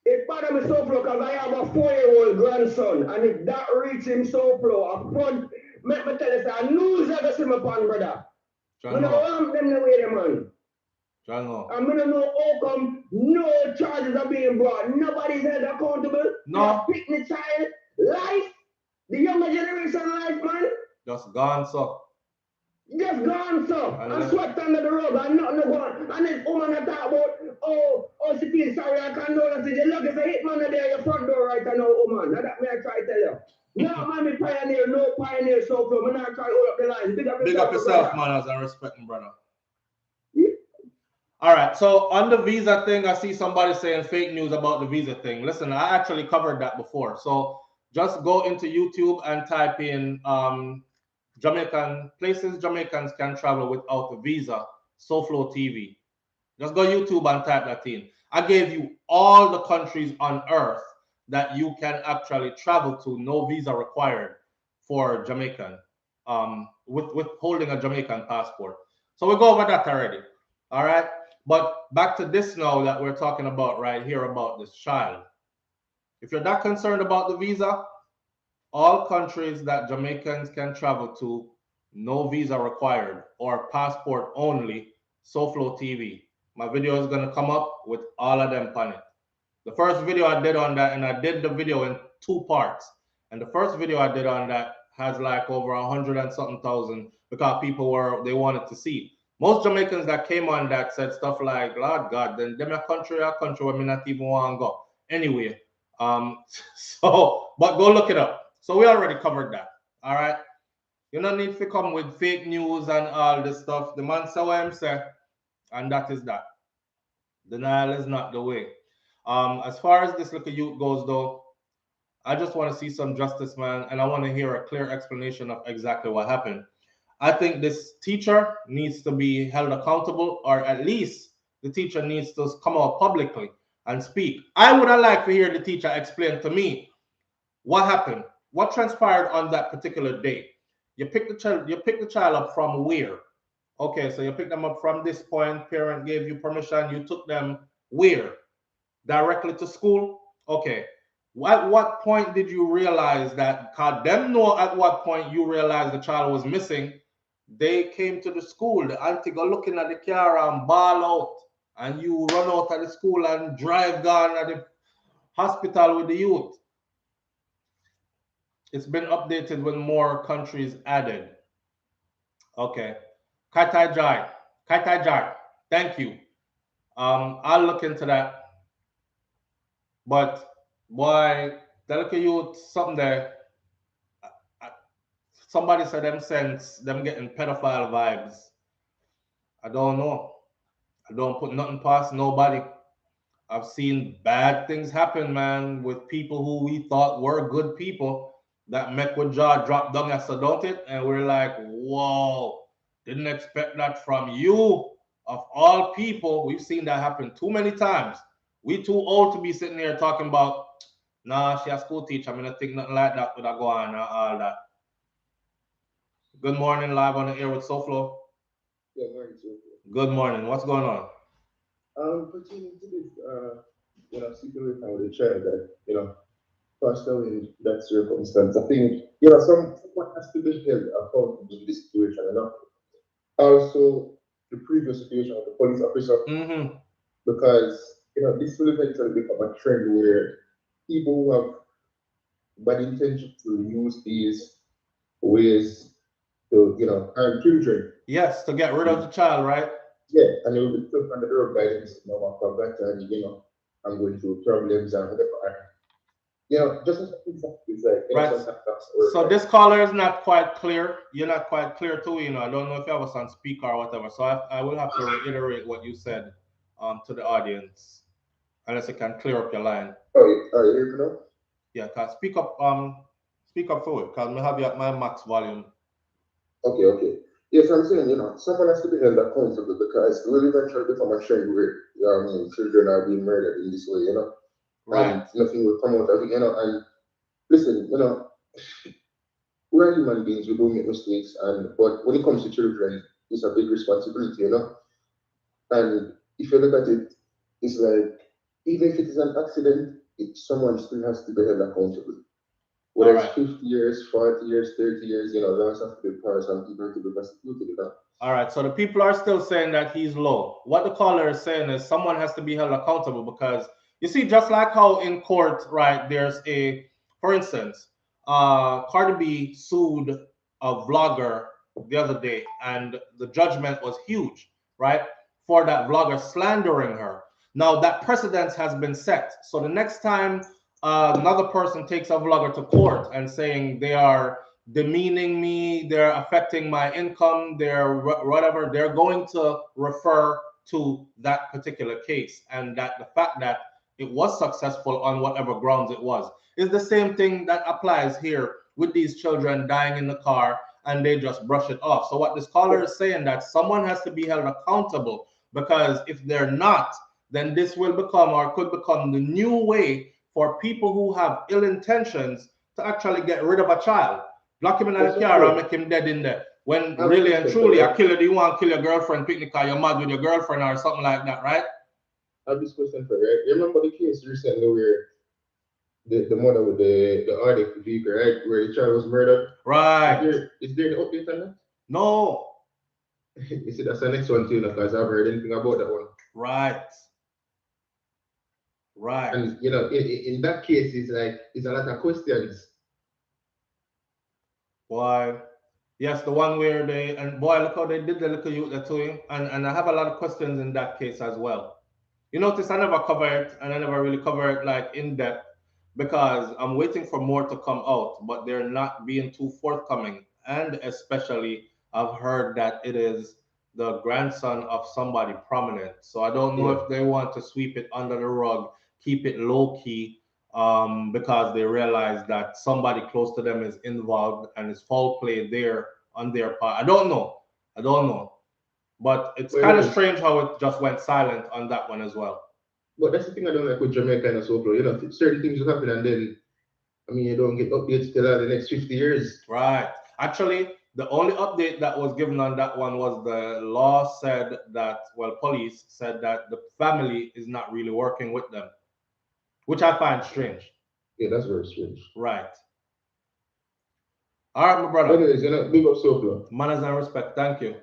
It bother me so flow because I have a 4-year-old grandson, and if that reach him so flow, I front, let me tell you, I lose ever see my pan, brother. I don't want them the way they man. I'm gonna know how come no charges are being brought. Nobody's held accountable. No. Picking the child life, the younger generation life, man. Just gone, so. Just gone, so. I swept under the rug and nothing to go on. And this woman that talk about, oh, she feels sorry, I condolences. You look, it's a hitman there, your front door right now, woman. Now that me I try to tell you. No, man, me pioneer, no pioneer, so from. I'm not trying to hold up the line. Big up yourself, manners and respecting, brother. All right, so on the visa thing, I see somebody saying fake news about the visa thing. Listen, I actually covered that before. So just go into YouTube and type in Jamaican places Jamaicans can travel without a visa, SouFLoTV. Just go YouTube and type that in. I gave you all the countries on earth that you can actually travel to, no visa required for Jamaican, with holding a Jamaican passport. So we go over that already. All right. But back to this now that we're talking about right here about this child. If you're not concerned about the visa, all countries that Jamaicans can travel to, no visa required or passport only, SouFLoTV. My video is going to come up with all of them on it. The first video I did on that, and I did the video in 2 parts. And the first video I did on that has like over 100 and something thousand because they wanted to see. Most Jamaicans that came on that said stuff like, Lord God, then them a country where me not even want to go. Anyway, but go look it up. So we already covered that. All right. You don't need to come with fake news and all this stuff. The man said what him say, and that is that. Denial is not the way. As far as this little youth goes, though, I just want to see some justice, man, and I want to hear a clear explanation of exactly what happened. I think this teacher needs to be held accountable, or at least the teacher needs to come out publicly and speak. I would have liked to hear the teacher explain to me what happened, what transpired on that particular day. You pick the child up from where? Okay, so you picked them up from this point, parent gave you permission, you took them where? Directly to school? Okay. At what point did you realize that, because them know at what point you realized the child was missing, they came to the school, the auntie go looking at the car and bawl out, and you run out of the school and drive down at the hospital with the youth. It's been updated when more countries added. Okay. Kaitai Jai. Thank you. I'll look into that. But boy, the little youth, something there. Somebody said them getting pedophile vibes. I don't know. I don't put nothing past nobody. I've seen bad things happen, man, with people who we thought were good people that make with jaw drop down as don't it, and we're like, whoa, didn't expect that from you. Of all people, we've seen that happen too many times. We too old to be sitting here talking about, nah, she a school teacher. I'm gonna think nothing like that would go on and all that. Good morning, live on the air with SouFlo. Good morning, SouFlo. Good morning. What's going on? Pertaining to this, situation with the child that, passed away in that circumstance, I think, someone has to be held accountable in this situation, Also, the previous situation of the police officer, because, this will eventually become a trend where people who have bad intentions to use these ways to, harm children. Yes, to get rid of the child, right? Yeah, and it will be tough on the road by them, come back and, I'm going through problems and whatever. Just it's like, right. So this caller is not quite clear. You're not quite clear too, I don't know if you have us on speaker or whatever. So I will have to reiterate what you said to the audience, unless you can clear up your line. Oh, you hear me now? Yeah, speak up for it, because I have you at my max volume. Okay. Yes, I'm saying, someone has to be held accountable because it will eventually become a trend where, children are being murdered in this way, Right. And nothing will come out of it, and listen, we're human beings, we do make mistakes, but when it comes to children, it's a big responsibility, And if you look at it, it's like, even if it is an accident, someone still has to be held accountable. Whether it's 50 years, 40 years, 30 years, those have to be powers and people to be prosecuted. All right, so the people are still saying that he's low. What the caller is saying is someone has to be held accountable because, you see, just like how in court, right, there's for instance, Cardi B sued a vlogger the other day, and the judgment was huge, right, for that vlogger slandering her. Now, that precedent has been set. So the next time another person takes a vlogger to court and saying they are demeaning me, they're affecting my income, they're whatever, they're going to refer to that particular case, and that the fact that it was successful on whatever grounds it was is the same thing that applies here with these children dying in the car, and they just brush it off. So what this caller is saying, that someone has to be held accountable, because if they're not, then this will become, or could become, the new way for people who have ill intentions to actually get rid of a child. Lock him in the car and make him dead in there. When really and truly a killer, do you want to kill your girlfriend picnic or you're mad with your girlfriend or something like that, right? I have this question for you, right? You remember the case recently where the mother with the Audi vehicle, right? Where the child was murdered? Right. Is there an update on that? No. You see, that's the next one too, because I haven't heard anything about that one. Right. And in that case, it's a lot of questions. Boy, yes, the one where they, and boy, look how they did the little youth there to him. And I have a lot of questions in that case as well. You notice I never cover it, and I never really cover it like in depth because I'm waiting for more to come out, but they're not being too forthcoming. And especially, I've heard that it is the grandson of somebody prominent. So I don't know if they want to sweep it under the rug, keep it low key, because they realize that somebody close to them is involved and it's foul play there on their part. I don't know. I don't know. But it's kind of strange how it just went silent on that one as well. But that's the thing I don't like with Jamaica and SouFLo. You know, certain things just happen and then, I mean, you don't get updates till the next 50 years. Right. Actually, the only update that was given on that one was the law said that, well, police said that the family is not really working with them, which I find strange. Yeah, that's very strange. Right. All right, my brother. Anyways, you know, big up SouFLo. Manners and respect. Thank you.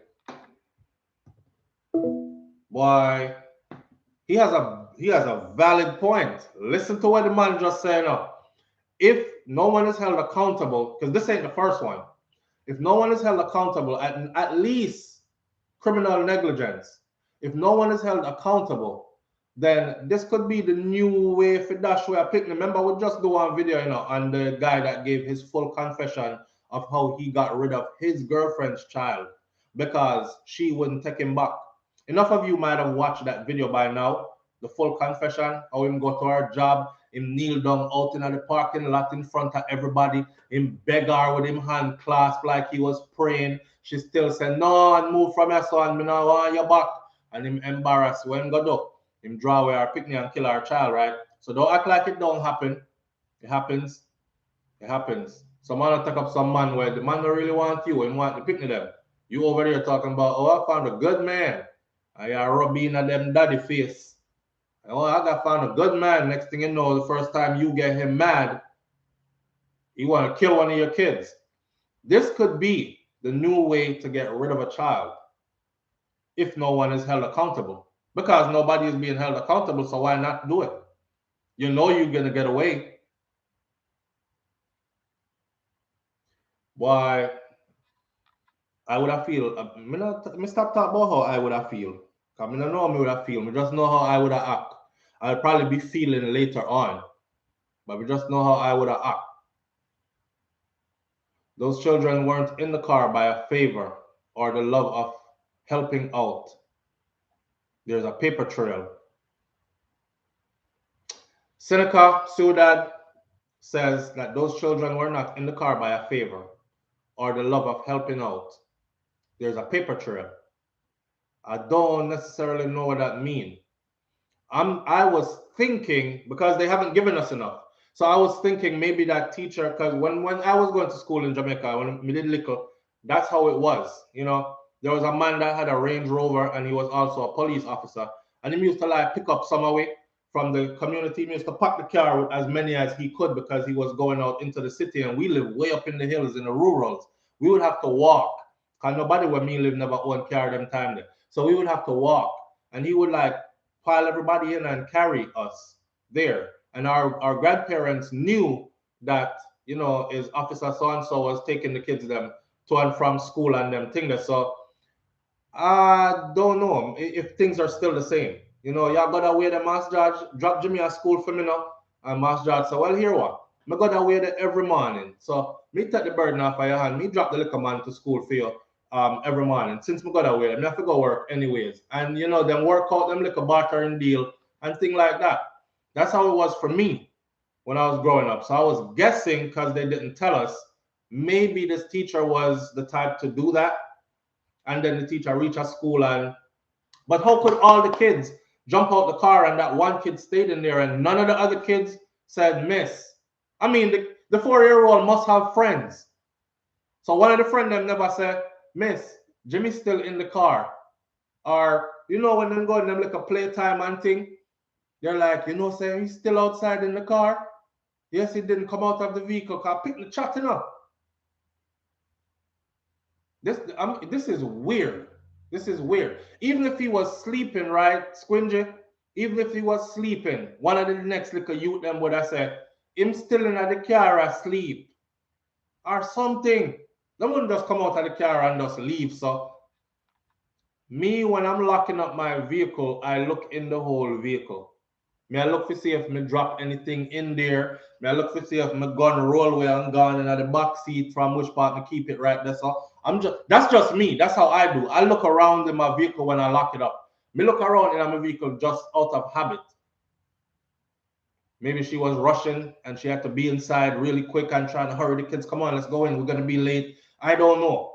Boy, he has a valid point. Listen to what the man just said now. If no one is held accountable, because this ain't the first one, if no one is held accountable, at least criminal negligence, if no one is held accountable, then this could be the new way for dash where I pick. Remember, we just do one video, you know, on the guy that gave his full confession of how he got rid of his girlfriend's child because she wouldn't take him back. Enough of you might have watched that video by now, the full confession, how him go to her job, him kneel down out in the parking lot in front of everybody, him beg her with him hand clasped like he was praying. She still said, no, and move from your son, me now want your back. And him embarrassed when go do. Him draw away her picnic and kill our child, right? So don't act like it don't happen. It happens. It happens. Some man take up some man where the man don't really want you, and want to picnic them. You over there talking about, oh, I found a good man. I are rubbing at them daddy face. Oh, I got found a good man. Next thing you know, the first time you get him mad, he want to kill one of your kids. This could be the new way to get rid of a child if no one is held accountable. Because nobody is being held accountable, so why not do it? You know you're going to get away. Why? I would have feel. Me stop talking about how I would have feel. Because I don't know how I would have feel. I just know how I would have act. I'll probably be feeling later on. But we just know how I would have act. Those children weren't in the car by a favor or the love of helping out. There's a paper trail. Seneca Ciudad says that those children were not in the car by a favor or the love of helping out. There's a paper trail. I don't necessarily know what that means. I was thinking, because they haven't given us enough, so I was thinking maybe that teacher, because when I was going to school in Jamaica, when we did little, that's how it was. You know, there was a man that had a Range Rover and he was also a police officer, and he used to like pick up some away from the community. He used to pack the car with as many as he could because he was going out into the city, and we live way up in the hills in the rurals. We would have to walk, because nobody where me live never owned car them time there. So we would have to walk, and he would like pile everybody in and carry us there. And our grandparents knew that, you know, is officer so-and-so was taking the kids them to and from school and them things. So I don't know if things are still the same. You know, y'all got away the Master Judge, drop Jimmy at school for me now. And Master Judge said, well, here what? I got away there every morning. So me take the burden off of your hand. Me drop the little man to school for you every morning. Since me got away, I have to go work anyways. And, you know, them work out them little bartering deal and thing like that. That's how it was for me when I was growing up. So I was guessing, because they didn't tell us, maybe this teacher was the type to do that. And then the teacher reached a school and, but how could all the kids jump out the car and that one kid stayed in there and none of the other kids said, miss? I mean, the 4-year-old must have friends. So one of the friends them never said, miss, Jimmy's still in the car. Or, you know, when them go in them like a playtime and thing, they're like, you know, say he's still outside in the car. Yes, he didn't come out of the vehicle because people chatting up. This is weird. This is weird. Even if he was sleeping, right, Squingy? Even if he was sleeping, one of the next little youth them would have said, him still in the car asleep. Or something. They wouldn't just come out of the car and just leave. So me, when I'm locking up my vehicle, I look in the whole vehicle. Me I look to see if me drop anything in there. Me I look to see if my gun roll where I'm gone in the back seat from which part me keep it right there. So that's just me. That's how I do. I look around in my vehicle when I lock it up. Me look around in my vehicle just out of habit. Maybe she was rushing and she had to be inside really quick and trying to hurry the kids. Come on, let's go in. We're gonna be late. I don't know.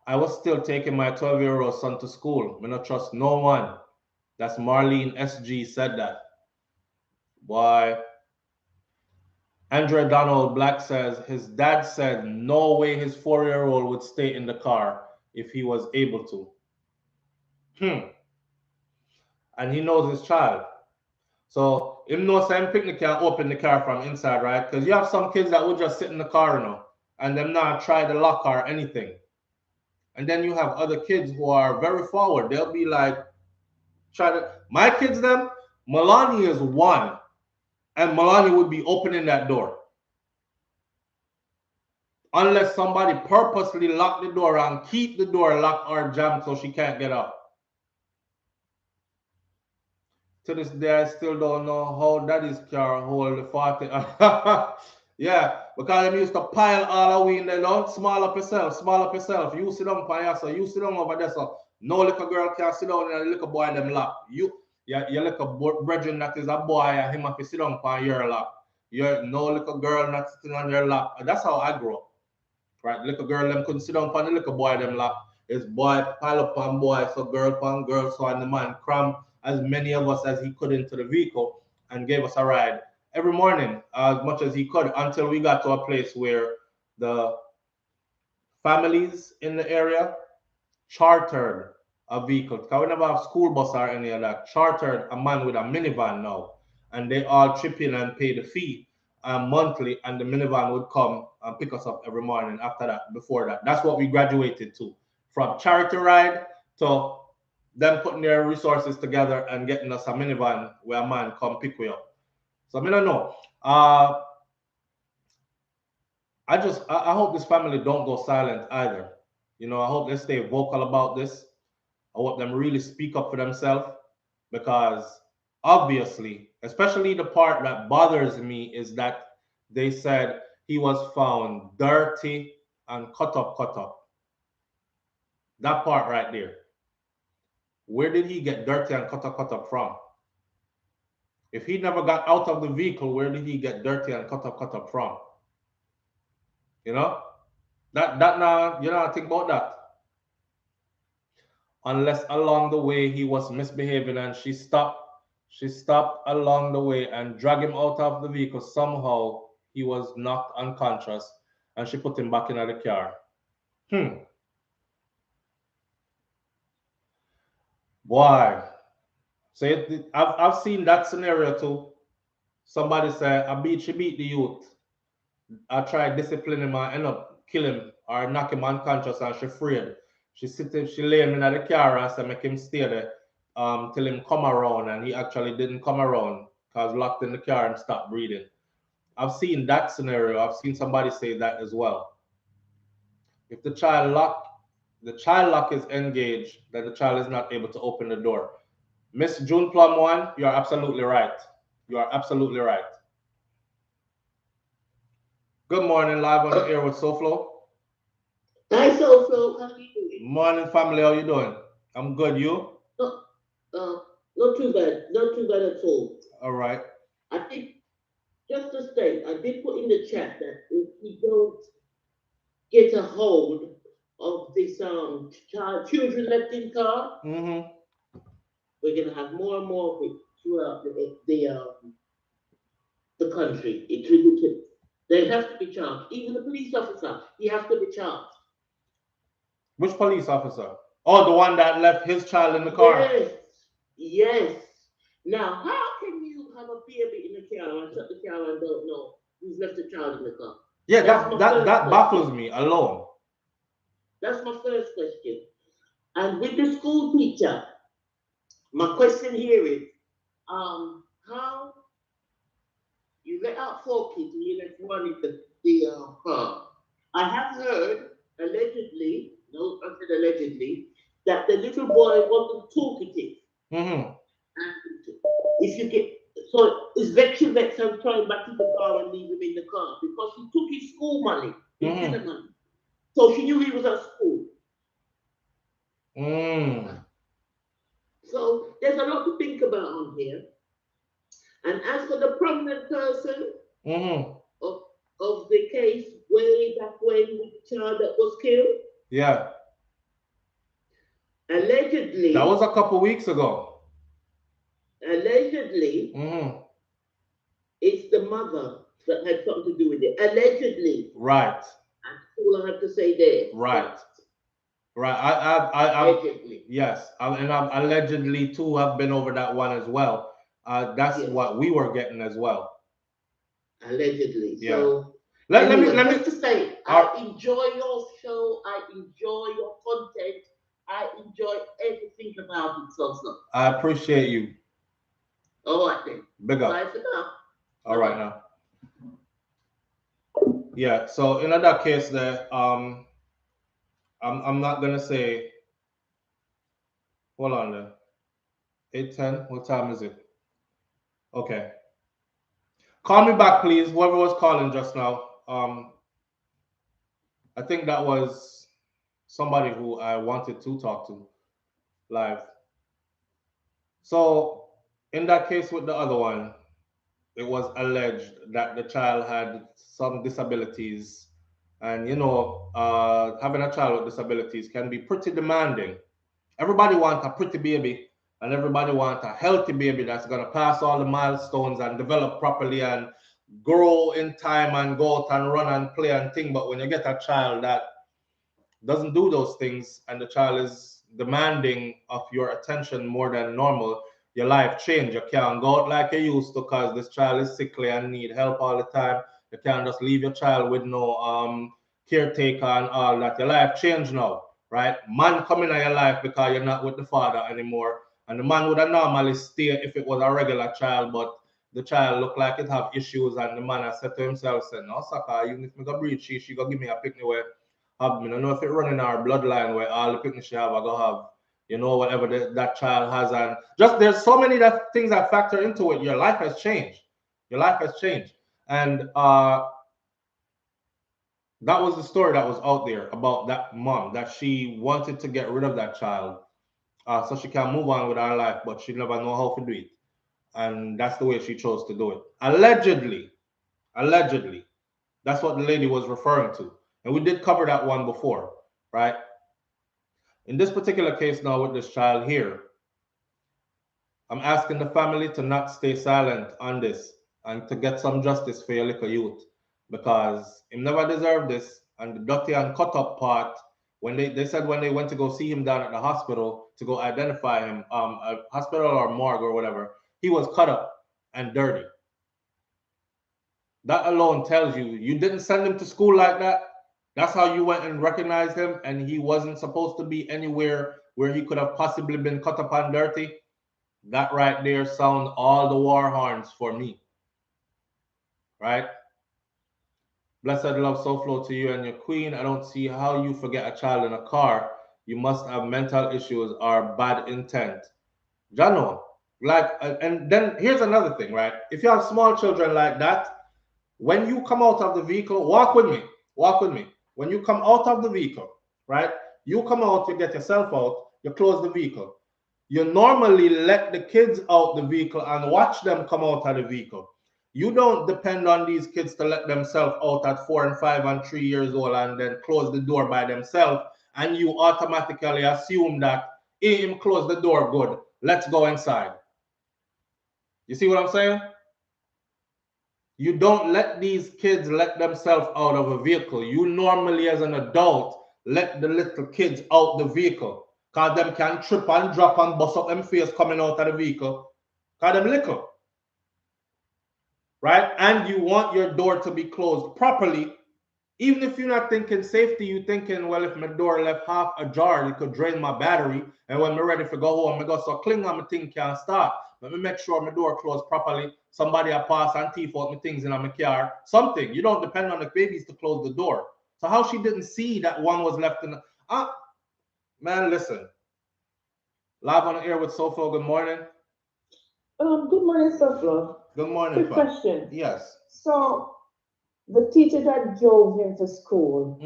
I was still taking my 12-year-old son to school. Me not trust no one. That's Marlene SG said that. Boy. Andre Donald Black says his dad said no way his 4-year-old would stay in the car if he was able to. And he knows his child. So him knows some picnic can open the car from inside, right? Because you have some kids that would just sit in the car, and them not try the lock or anything. And then you have other kids who are very forward. They'll be like, my kids, them, Milani is 1, and Milani would be opening that door. Unless somebody purposely lock the door and keep the door locked or jammed so she can't get out. To this day, I still don't know how daddy's car hold the 40. Yeah, because they used to pile all the way in there, small up yourself. You sit down by yourself, you sit down over there, so no little girl can sit down in a little boy them lap. Your little brethren that is a boy, and him have to sit down on your lap. No little girl not sitting on your lap. That's how I grew up. Right, little girl them couldn't sit down on the little boy them lap. It's boy pile up on boy, so girl upon girl, so and the man cram as many of us as he could into the vehicle and gave us a ride every morning as much as he could until we got to a place where the families in the area chartered a vehicle. Because we never have school bus or any of that. Chartered a man with a minivan now, and they all chip in and pay the fee monthly, and the minivan would come and pick us up every morning after that, before that. That's what we graduated to. From charity ride to them putting their resources together and getting us a minivan where a man come pick we up. So I don't know. I hope this family don't go silent either. I hope they stay vocal about this. I hope them really speak up for themselves, because obviously, especially the part that bothers me is that they said he was found dirty and cut up. That part right there. Where did he get dirty and cut up from? If he never got out of the vehicle, where did he get dirty and cut up from? That now, think about that. Unless along the way he was misbehaving and she stopped along the way and dragged him out of the vehicle. Somehow he was knocked unconscious and she put him back in the car. Boy. So I've seen that scenario too. Somebody said, she beat the youth. I tried discipline him and end up kill him or knock him unconscious and she afraid. She lay him in the car and said make him stay there till him come around, and he actually didn't come around because locked in the car and stopped breathing. I've seen that scenario. I've seen somebody say that as well. If the child lock is engaged, then the child is not able to open the door. Miss June Plum 1, you are absolutely right. You are absolutely right. Good morning, live on the air with SouFLo. Hi, SouFLo. How are you doing? Morning, family. How you doing? I'm good. You? Not too bad. Not too bad at all. All right. I think, just to state, I did put in the chat that if we don't get a hold of this children left in car, we're gonna have more and more of it throughout the country. It's ridiculous. They have to be charged. Even the police officer, he has to be charged. Which police officer? Oh, the one that left his child in the car. Yes. Now, how can you have a baby in the car and shut the car and don't know who's left the child in the car? Yeah, that baffles me alone. That's my first question. And with the school teacher, my question here is, how you let out 4 kids and you let one in the car. I have heard, allegedly, no, I said allegedly, that the little boy wasn't talkative. Mm-hmm. And if you get, so his vex and throwing back in the car and leave him in the car because he took his school money, his dinner money. So she knew he was at school. So there's a lot to think about on here. And as for the prominent person of the case way back when with the child that was killed. Yeah. Allegedly. That was a couple weeks ago. Allegedly. It's the mother that had something to do with it. Allegedly. Right. That's all I have to say there. Right. Right. I allegedly. Yes. And I allegedly too have been over that one as well. That's what we were getting as well. Allegedly. Yeah. So let me just to say, I enjoy your show. I enjoy your content. I enjoy everything about it, so. I appreciate you. All right then. Big up. Bye for now. All right now. Yeah. So in that case, there, I'm not gonna say. Hold on there. 8:10. What time is it? Okay. Call me back, please. Whoever was calling just now. I think that was somebody who I wanted to talk to live. So in that case with the other one, it was alleged that the child had some disabilities, and you know, having a child with disabilities can be pretty demanding. Everybody wants a pretty baby, and everybody wants a healthy baby that's going to pass all the milestones and develop properly and grow in time and go out and run and play and thing. But when you get a child that doesn't do those things and the child is demanding of your attention more than normal, your life change. You can't go out like you used to because this child is sickly and need help all the time. You can't just leave your child with no caretaker and all that. Your life change now, right? Man come in your life because you're not with the father anymore. And the man would have normally stay if it was a regular child, but the child looked like it have issues, and the man has said to himself, said, no, sucker, even if me go breed she go give me a picnic where have me. I don't know if it run in our bloodline where all the picnic she have, I go have, you know, whatever that child has. And just there's so many things that factor into it. Your life has changed. Your life has changed. And that was the story that was out there about that mom, that she wanted to get rid of that child so she can move on with her life, but she never know how to do it. And that's the way she chose to do it. Allegedly, that's what the lady was referring to. And we did cover that one before, right? In this particular case now with this child here, I'm asking the family to not stay silent on this and to get some justice for your little youth, because he never deserved this. And the dirty and cut up part, when they said when they went to go see him down at the hospital to go identify him, a hospital or morgue or whatever, he was cut up and dirty. That alone tells you, you didn't send him to school like that. That's how you went and recognized him, and he wasn't supposed to be anywhere where he could have possibly been cut up and dirty. That right there sound all the war horns for me. Right? Blessed love, SouFLo to you and your queen. I don't see how you forget a child in a car. You must have mental issues or bad intent. Jano, like, and then here's another thing, right? If you have small children like that, when you come out of the vehicle, walk with me. When you come out of the vehicle, right? You come out, you get yourself out, you close the vehicle. You normally let the kids out the vehicle and watch them come out of the vehicle. You don't depend on these kids to let themselves out at 4 and 5 and 3 years old and then close the door by themselves, and you automatically assume that him close the door good, let's go inside. You see what I'm saying? You don't let these kids let themselves out of a vehicle. You normally, as an adult, let the little kids out the vehicle, because them can trip and drop and bust up them face coming out of the vehicle, because them little. Right? And you want your door to be closed properly. Even if you're not thinking safety, you're thinking, well, if my door left half ajar, it could drain my battery. And when I'm ready to go home, I go so cling on, my thing can't start. Let me make sure my door closed properly. Somebody I pass and thief out my things in my car. Something. You don't depend on the babies to close the door. So how she didn't see that one was left in the... Man, listen. Live on the air with SouFlo. Good morning. Good morning, SouFlo. Good morning. Quick question. Yes. So, the teacher that drove him to school,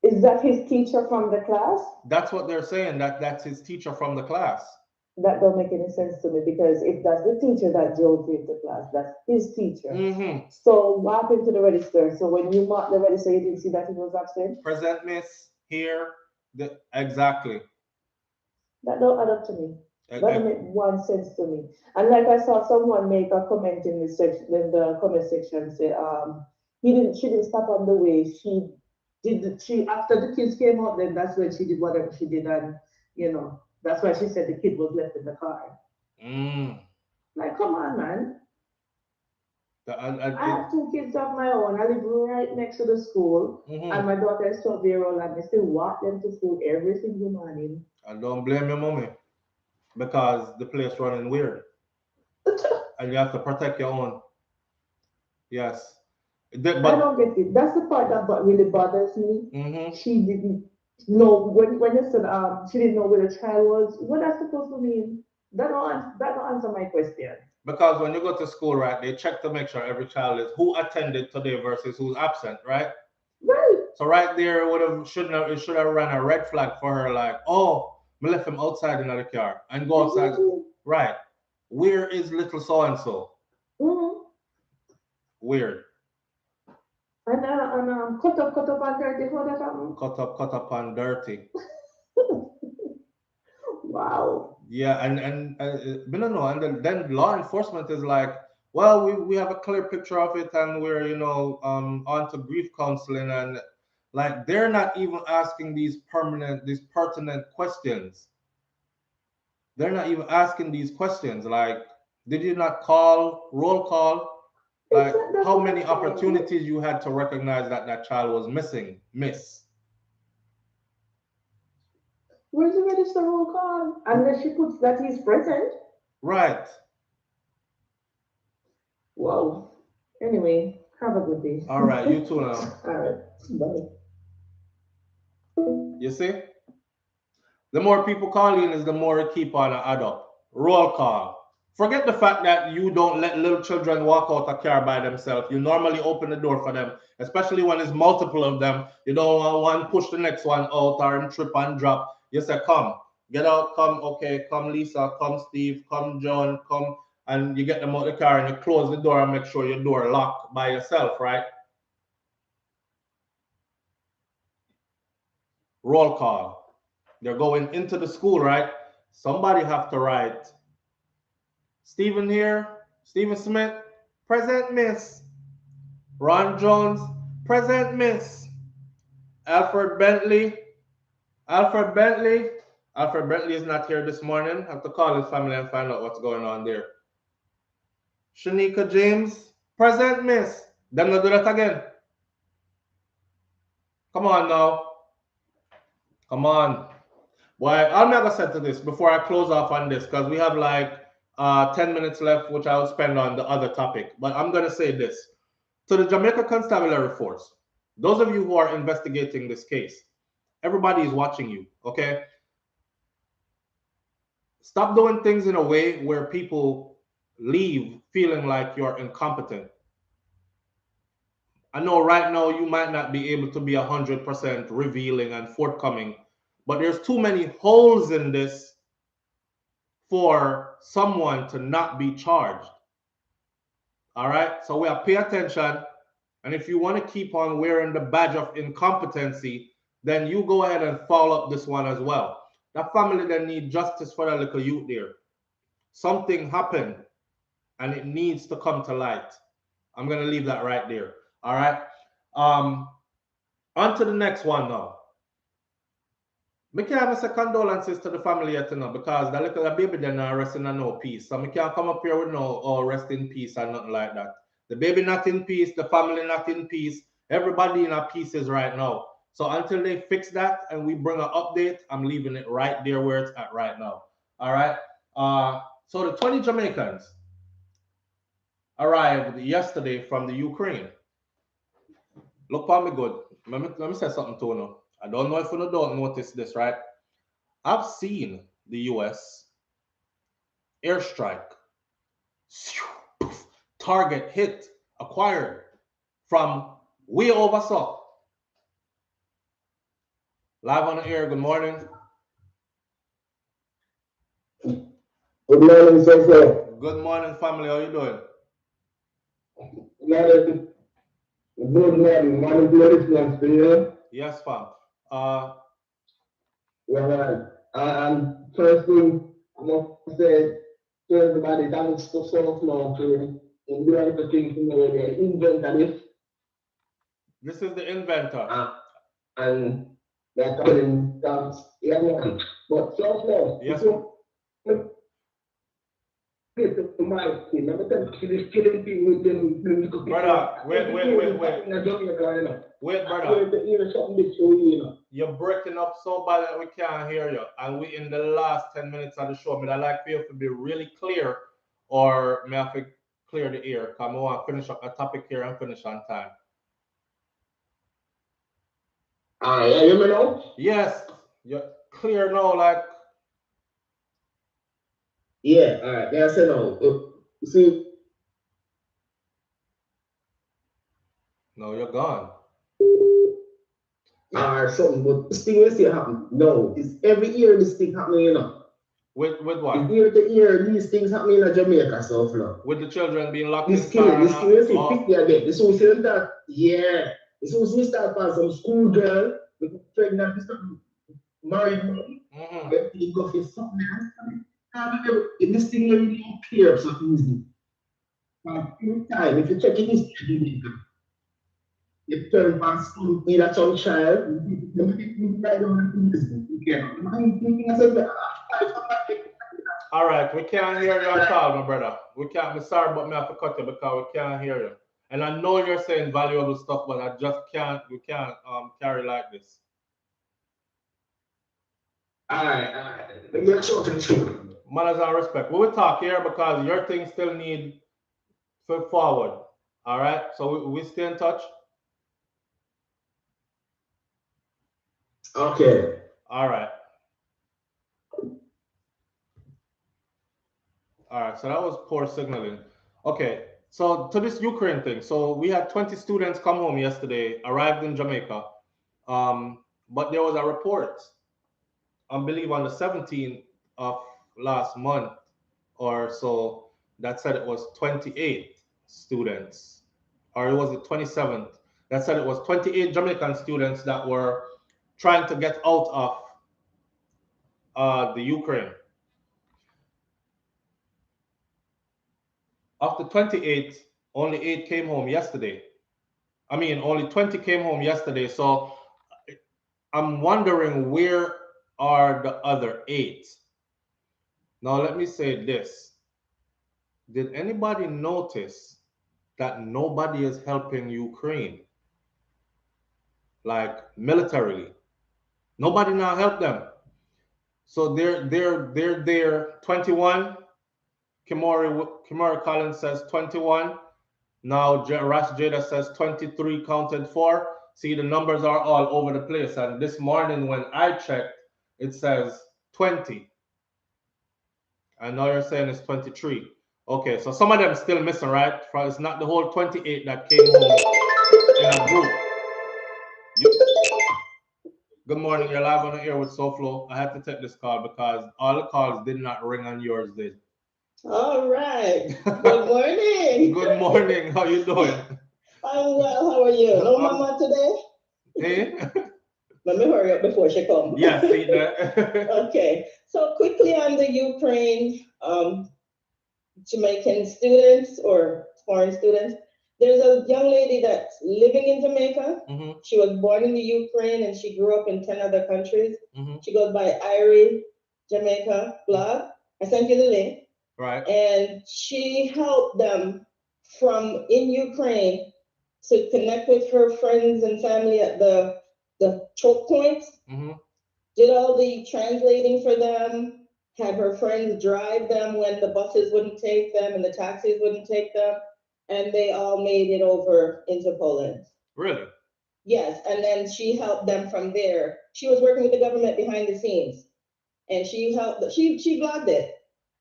is that his teacher from the class? That's what they're saying, that's his teacher from the class. That don't make any sense to me, because if that's the teacher that drove him to class, that's his teacher. So what happened to the register? So when you marked the register, you didn't see that he was absent? Present, miss, here, exactly. That don't add up to me. That don't make one sense to me. And like I saw someone make a comment in the section, in the comment section, say, she didn't stop on the way. She after the kids came out, then that's when she did whatever she did, and you know, that's why she said the kid was left in the car. Like, come on, man. I have 2 kids of my own. I live right next to the school, and my daughter is 12-year-old, and I still walk them to school every single morning. And don't blame your mommy, because the place running weird, and you have to protect your own. Yes. But I don't get it. That's the part that really bothers me. She didn't know when you said she didn't know where the child was. What that's supposed to mean? That don't answer my question. Because when you go to school, right, they check to make sure every child is who attended today versus who's absent, right? Right. So right there it should have ran a red flag for her, like, oh, I left him outside in the car and go outside. Right. Where is little so and so? Weird. And cut up and dirty. How that happen? Cut up and dirty. Wow. Yeah, and no, and then law enforcement is like, well, we have a clear picture of it, and we're on to grief counseling, and like they're not even asking these pertinent questions. They're not even asking these questions. Like, did you not roll call? Like, how many opportunities you had to recognize that child was missing? Where's the register roll call? Unless she puts that he's present. Right. Wow. Anyway, have a good day. All right, you too now. All right, bye. You see? The more people call in is the more it keep on add up. Roll call. Forget the fact that you don't let little children walk out a car by themselves. You normally open the door for them, especially when it's multiple of them. You don't want one push the next one out or him trip and drop. You say, come, get out, come, okay, come Lisa, come Steve, come John, come, and you get them out of the car and you close the door and make sure your door locked by yourself, right? Roll call. They're going into the school, right? Somebody have to write. Stephen here, Stephen Smith, present miss. Ron Jones, present miss. Alfred Bentley is not here this morning. I have to call his family and find out what's going on there. Shanika James, present miss. Them not do that again. Come on now. Come on. Well, I'm not gonna say to this before I close off on this, because we have like 10 minutes left, which I'll spend on the other topic. But I'm gonna say this. To the Jamaica Constabulary Force, those of you who are investigating this case, everybody is watching you, okay? Stop doing things in a way where people leave feeling like you're incompetent. I know right now you might not be able to be 100% revealing and forthcoming, but there's too many holes in this for someone to not be charged. All right, so we have to pay attention. And if you want to keep on wearing the badge of incompetency, then you go ahead and follow up this one as well. That family that need justice for that little youth there. Something happened and it needs to come to light. I'm going to leave that right there. All right. On to the next one now. I can't say condolences to the family yet, because the baby then not resting in no peace. So I can't come up here with no rest in peace and nothing like that. The baby not in peace, the family not in peace, everybody in our pieces right now. So until they fix that and we bring an update, I'm leaving it right there where it's at right now. All right. So the 20 Jamaicans arrived yesterday from the Ukraine. Look for me good. Let me say something to you. I don't know if you don't notice this, right? I've seen the US airstrike, target hit, acquired from way over south. Live on the air, good morning. Good morning, sir. Good morning, family. How you doing? Good morning. Morning to the listeners to you. Yes, fam. First thing I must say to everybody, thanks to SouFLoTV for doing everything to know the inventor this. This is the inventor. And they're calling thanks, everyone. But SouFLoTV, yes, my team, let me tell you this killing thing with them. Brother, wait. Wait, brother. You're breaking up so bad that we can't hear you. And we in the last 10 minutes of the show. I'd like for you to be really clear, or may I have to clear the air? Because I want to finish up a topic here and finish on time. You hear me now? Yes, you're clear now, like. Yeah, all right. Yes, I know. You see. No, you're gone. Or something, but this thing will still happen. No, it's every year this thing happening, you know. With what? It's year to year, these things happening in Jamaica, so far. With the children being locked this in king, this king will see oh. pick there again. This was that, yeah. This was we start by some school girl, pregnant, married woman. You go for something else. This thing will be clear so easy. Time, if you check it, this you turn past school, either some child, all right, we can't hear you at all, my brother. We can't. I'm sorry, but me have to cut you because we can't hear you. And I know you're saying valuable stuff, but I just can't. We can't carry like this. All right. Manners and respect. We will talk here because your things still need to forward. All right. So we stay in touch. Okay. All right. All right. So that was poor signaling. Okay. So to this Ukraine thing. So we had 20 students come home yesterday, arrived in Jamaica. But there was a report, I believe on the 17th of last month or so, that said it was 28 students, or it was the 27th, that said it was 28 Jamaican students that were trying to get out of the Ukraine. Of the 28, only 8 came home yesterday. I mean, only 20 came home yesterday. So I'm wondering, where are the other 8? Now, let me say this. Did anybody notice that nobody is helping Ukraine? Like militarily. Nobody now help them. So they're there. 21. Kimori Collins says 21. Now Rash Jada says 23 counted for. See, the numbers are all over the place. And this morning when I checked, it says 20. And now you're saying it's 23. Okay, so some of them still missing, right? It's not the whole 28 that came home in a group. Good morning, you're live on the air with SouFLo. I had to take this call because all the calls did not ring and yours did. All right. Good morning. Good morning. How you doing? I'm well. How are you? No mama today? Hey? Let me hurry up before she comes. Yes, see that. Okay. So quickly on the Ukraine, Jamaican students or foreign students. There's a young lady that's living in Jamaica. She was born in the Ukraine and she grew up in 10 other countries. She goes by Irie Jamaica blog. I sent you the link. Right. And she helped them from in Ukraine to connect with her friends and family at the choke points. Did all the translating for them, had her friends drive them when the buses wouldn't take them and the taxis wouldn't take them, and they all made it over into Poland. Really? Yes, and then she helped them from there. She was working with the government behind the scenes, and she helped. She vlogged it,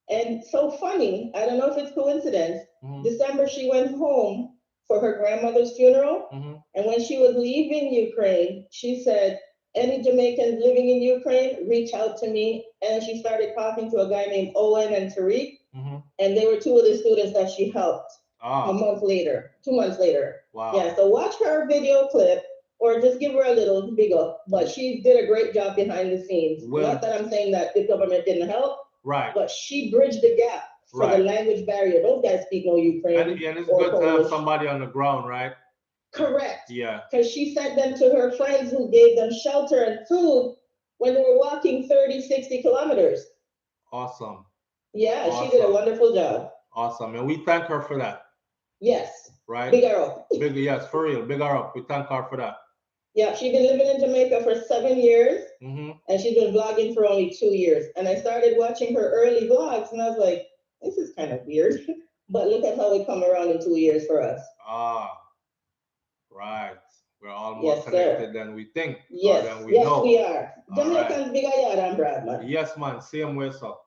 and so funny. I don't know if it's coincidence. December she went home for her grandmother's funeral, and when she was leaving Ukraine, she said, "Any Jamaicans living in Ukraine, reach out to me." And she started talking to a guy named Owen and Tariq, and they were two of the students that she helped. A month later, 2 months later. Wow. Yeah, so watch her video clip or just give her a little big up. But she did a great job behind the scenes. Well, not that I'm saying that the government didn't help, right? But she bridged the gap for the language barrier. Those guys speak no Ukrainian. And it's good to have somebody on the ground, right? Correct. Yeah. Because she sent them to her friends who gave them shelter and food when they were walking 30, 60 kilometers. Awesome. Yeah, awesome. She did a wonderful job. Awesome. And we thank her for that. Yes. Right? Big her up. Yes, for real. Big her up. We thank her for that. Yeah, she's been living in Jamaica for 7 years, and she's been vlogging for only 2 years. And I started watching her early vlogs, and I was like, this is kind of weird. But look at how it come around in 2 years for us. Right. We're all more connected than we think. Yes, than we know. We are. Jamaicans bigger yard than Brad, man. Yes, man. Same way, so.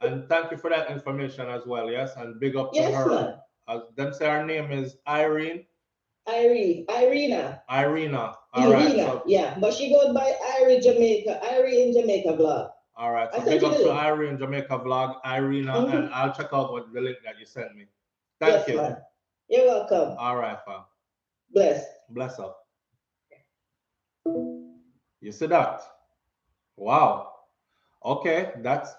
And thank you for that information as well, yes? And big up to yes, her. Man. Them say her name is Irene. Irina. All right. So, yeah, but she goes by Irie Jamaica. Irie in Jamaica vlog. All right. So big up to Irie in Jamaica vlog, Irina, and I'll check out what the link that you sent me. Thank you. Man. You're welcome. All right, fam. Bless up. You see that? Wow. Okay, that's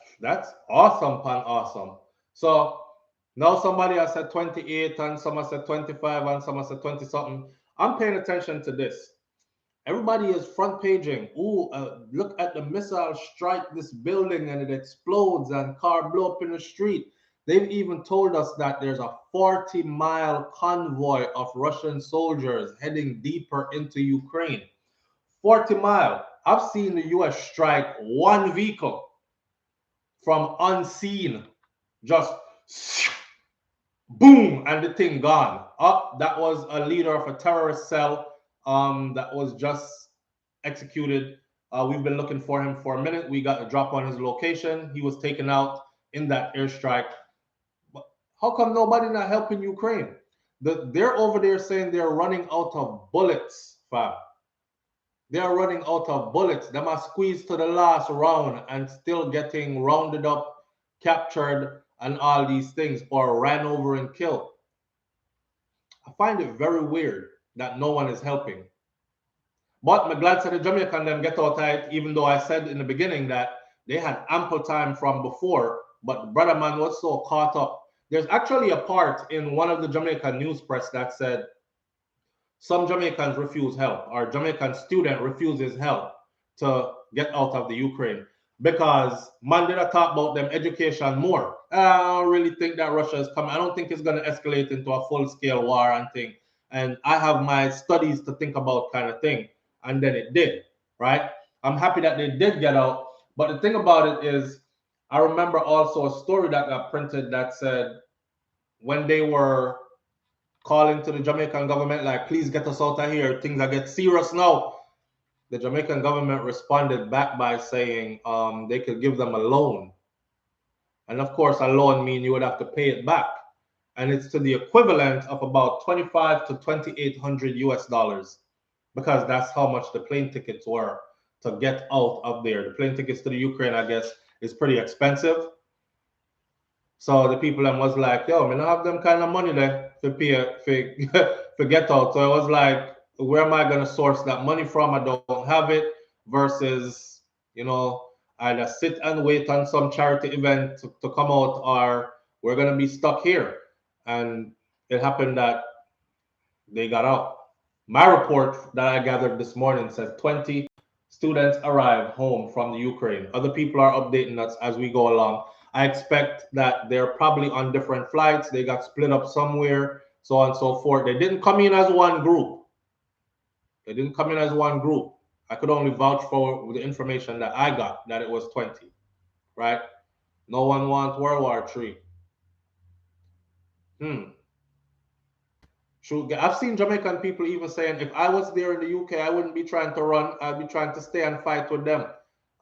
awesome, pan awesome. So now somebody has said 28 and some has said 25 and some has said 20 something. I'm paying attention to this. Everybody is front paging. Ooh, look at the missile strike this building and it explodes and car blow up in the street. They've even told us that there's a 40-mile convoy of Russian soldiers heading deeper into Ukraine. 40 mile. I've seen the US strike one vehicle from unseen, just boom, and the thing gone. That was a leader of a terrorist cell that was just executed. We've been looking for him for a minute. We got a drop on his location. He was taken out in that airstrike. But how come nobody not helping Ukraine? They're over there saying they're running out of bullets, fam. They are running out of bullets. They must squeeze to the last round and still getting rounded up, captured, and all these things, or ran over and killed. I find it very weird that no one is helping. But I'm glad that the Jamaican them get out of it, even though I said in the beginning that they had ample time from before, but the brother man was so caught up. There's actually a part in one of the Jamaican news press that said, some Jamaicans refuse help, or Jamaican student refuses help to get out of the Ukraine because man did I talk about them education more. I don't really think that Russia is coming. I don't think it's going to escalate into a full-scale war and thing. And I have my studies to think about kind of thing. And then it did, right? I'm happy that they did get out. But the thing about it is, I remember also a story that got printed that said when they were calling to the Jamaican government, like, please get us out of here. Things are getting serious now. The Jamaican government responded back by saying they could give them a loan. And of course, a loan means you would have to pay it back. And it's to the equivalent of about 25 to 2,800 US dollars, because that's how much the plane tickets were to get out of there. The plane tickets to the Ukraine, I guess, is pretty expensive. So the people then was like, yo, I don't have them kind of money there to pay for get out. So it was like, where am I going to source that money from? I don't have it, versus, you know, either sit and wait on some charity event to come out, or we're going to be stuck here. And it happened that they got out. My report that I gathered this morning says 20 students arrived home from the Ukraine. Other people are updating us as we go along. I expect that they're probably on different flights. They got split up somewhere, so on and so forth. They didn't come in as one group. They didn't come in as one group. I could only vouch for the information that I got, that it was 20, right? No one wants World War III. True. I've seen Jamaican people even saying, if I was there in the UK, I wouldn't be trying to run. I'd be trying to stay and fight with them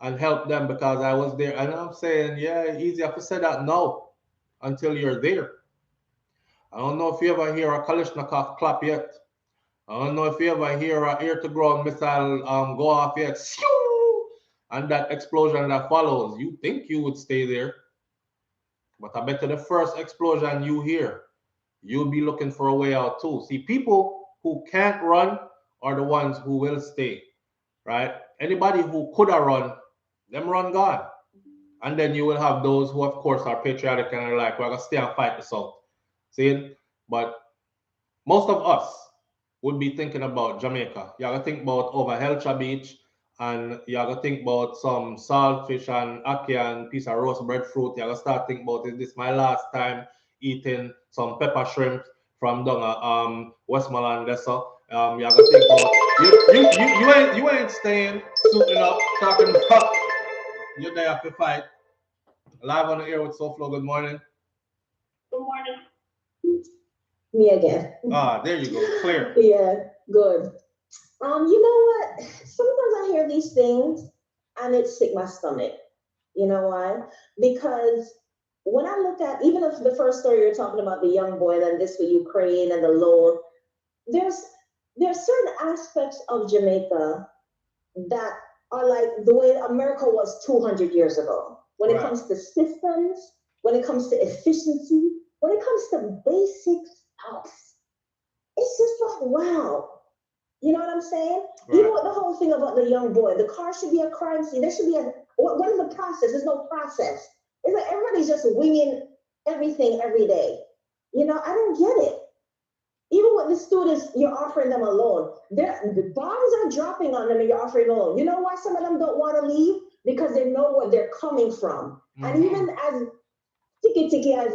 and help them because I was there. And I'm saying, yeah, easier to say that now until you're there. I don't know if you ever hear a Kalashnikov clap yet. I don't know if you ever hear a air-to-ground missile go off yet. And that explosion that follows. You think you would stay there. But I bet you the first explosion you hear, you'll be looking for a way out too. See, people who can't run are the ones who will stay, right? Anybody who could have run, them run gone. And then you will have those who, of course, are patriotic and are like, we're going to stay and fight the South. See? But most of us would be thinking about Jamaica. You got to think about over Helcha Beach, and you got to think about some saltfish and ackee and piece of roast breadfruit. You got to start thinking about, is this my last time eating some pepper shrimp from down at Westmoreland Dessa? You got to think about, you ain't staying, suiting up, talking about, you're there to fight. Live on the air with SouFLo. Good morning. Good morning. Me again. There you go. Clear. Yeah, good. You know what? Sometimes I hear these things and it sick my stomach. You know why? Because when I look at, even if the first story you're talking about, the young boy, and this with Ukraine and the loan, there's certain aspects of Jamaica that are like the way America was 200 years ago. When it comes to systems, when it comes to efficiency, when it comes to basic stuff, it's just like, wow. You know what I'm saying? Right. You know what the whole thing about the young boy, the car should be a crime scene. There should be what is the process? There's no process. It's like everybody's just winging everything every day. You know, I don't get it. Even with the students, you're offering them a loan. The bombs are dropping on them and you're offering a loan. You know why some of them don't want to leave? Because they know where they're coming from. Mm-hmm. And even as ticky as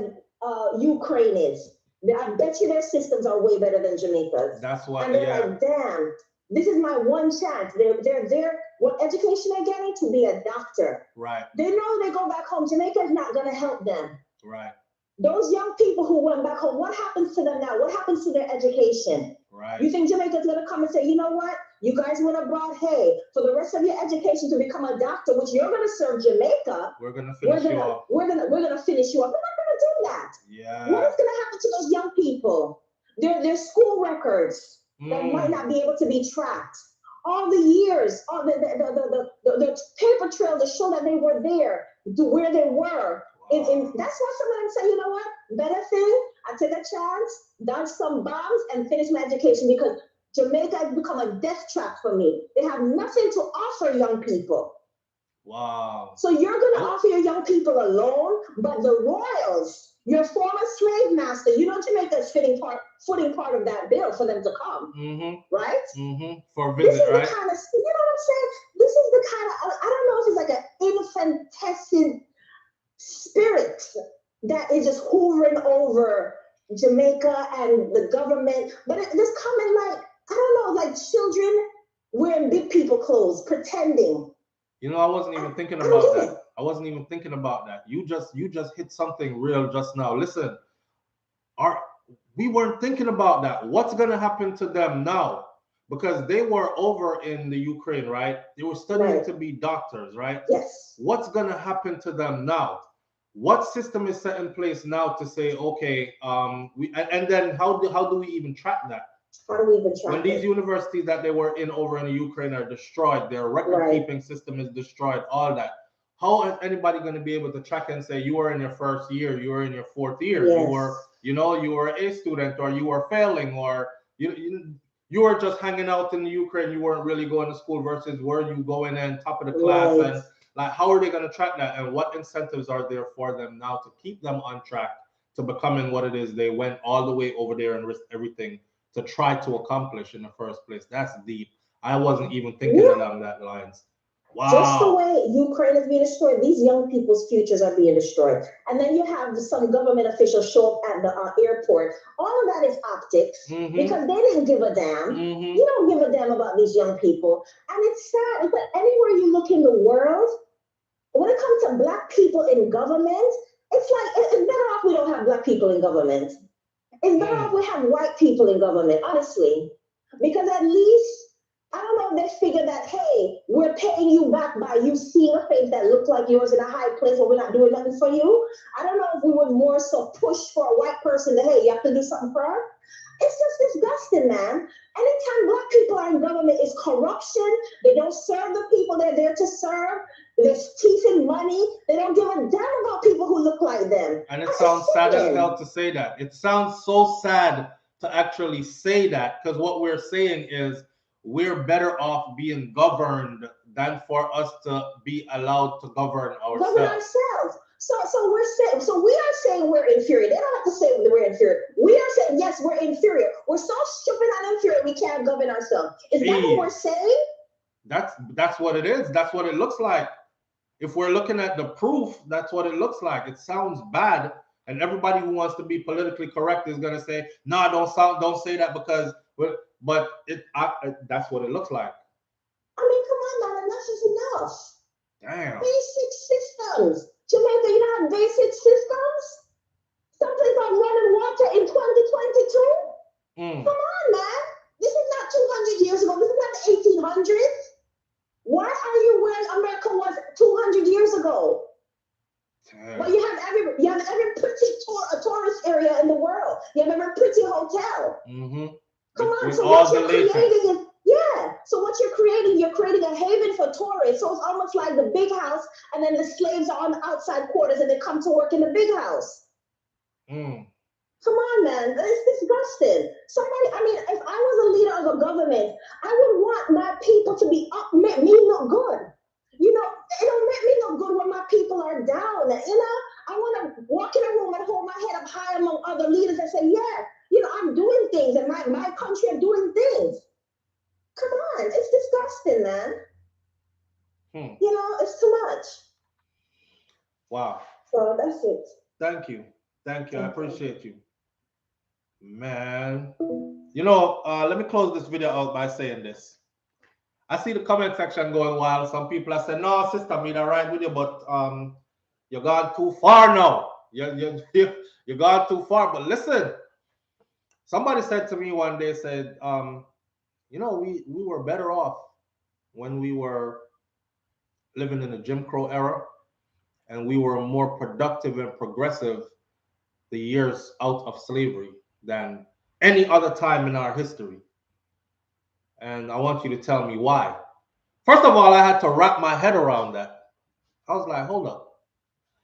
Ukraine is, I bet you their systems are way better than Jamaica's. That's why. And they're like, damn, this is my one chance. They're there. What education they're getting? To be a doctor. Right. They know they go back home. Jamaica is not going to help them. Right. Those young people who went back home, what happens to them now? What happens to their education? Right. You think Jamaica's going to come and say, you know what? You guys went abroad. Hey, for the rest of your education to become a doctor, which you're going to serve Jamaica. We're going to finish you off. We're going to finish you off. We're not going to do that. Yeah. What is going to happen to those young people? Their school records that might not be able to be tracked. All the years, all the paper trail to show that they were there, to where they were. Wow. That's why some of them say, you know what? Better thing, I take a chance, dodge some bombs, and finish my education, because Jamaica has become a death trap for me. They have nothing to offer young people. Wow. So you're going to offer your young people a loan, but the royals, your former slave master, you know Jamaica is footing part of that bill for them to come, right? For a visit, this is right? The kind of, you know what I'm saying? This is the kind of, I don't know if it's like an infantescent spirit that is just hovering over Jamaica and the government, but it's just coming like, I don't know, like children wearing big people clothes, pretending. You know, I wasn't even thinking about that. I wasn't even thinking about that. You just hit something real just now. Listen, we weren't thinking about that. What's going to happen to them now? Because they were over in the Ukraine, right? They were studying to be doctors, right? Yes. What's going to happen to them now? What system is set in place now to say, okay, and then how do we even track that? How do we even track when these universities that they were in over in the Ukraine are destroyed, their record-keeping system is destroyed, all that. How is anybody going to be able to track and say you were in your first year, you were in your fourth year, you were a student, or you were failing, or you were just hanging out in the Ukraine, you weren't really going to school, versus were you going in top of the class? And like, how are they going to track that? And what incentives are there for them now to keep them on track to becoming what it is they went all the way over there and risked everything to try to accomplish in the first place? That's deep. I wasn't even thinking along that lines. Wow. Just the way Ukraine is being destroyed, these young people's futures are being destroyed. And then you have some government officials show up at the airport. All of that is optics, because they didn't give a damn. You don't give a damn about these young people. And it's sad, but anywhere you look in the world, when it comes to black people in government, it's like it's better off we don't have black people in government. It's better off we have white people in government, honestly, because at least I don't know if they figure that, hey, we're paying you back by you seeing a face that looks like yours in a high place where we're not doing nothing for you. I don't know if we would more so push for a white person to, hey, you have to do something for her. It's just disgusting, man. Anytime black people are in government, it's corruption. They don't serve the people they're there to serve. They're teasing money. They don't give a damn about people who look like them. And it sounds sad as hell to say that. It sounds so sad to actually say that, because what we're saying is we're better off being governed than for us to be allowed to govern ourselves. So we are saying we're inferior. They don't have to say we're inferior. We are saying, yes, we're inferior. We're so stupid and inferior we can't govern ourselves. Is that what we're saying? That's what it is. That's what it looks like. If we're looking at the proof, that's what it looks like. It sounds bad, and everybody who wants to be politically correct is gonna say, "No, don't say that because." But that's what it looks like. I mean, come on, man, enough is enough. Damn. Basic systems. Jamaica, you don't have basic systems? Something like running water in 2022? Come on, man. This is not 200 years ago. This is not the 1800s. Why are you where America was 200 years ago? But you have every pretty tourist area in the world. You have every pretty hotel. Come on, so what you're creating is, so what you're creating a haven for tourists. So it's almost like the big house, and then the slaves are on the outside quarters and they come to work in the big house. Come on, man, it's disgusting. If I was a leader of a government, I would want my people to be up, make me look good. You know, it don't make me look good when my people are down. You know, I want to walk in a room and hold my head up high among other leaders and say, yeah, you know, I'm doing things and my country are doing things. Come on, it's disgusting, man. You know, it's too much. Wow. So that's it. Thank you. I appreciate you. Man. You know, let me close this video out by saying this. I see the comment section going wild. Some people are saying, no, sister, me that ride with you, but you're gone too far now. You're gone too far. But listen, somebody said to me one day, said, you know, we were better off when we were living in the Jim Crow era, and we were more productive and progressive the years out of slavery than any other time in our history. And I want you to tell me why. First of all, I had to wrap my head around that. I was like, hold up.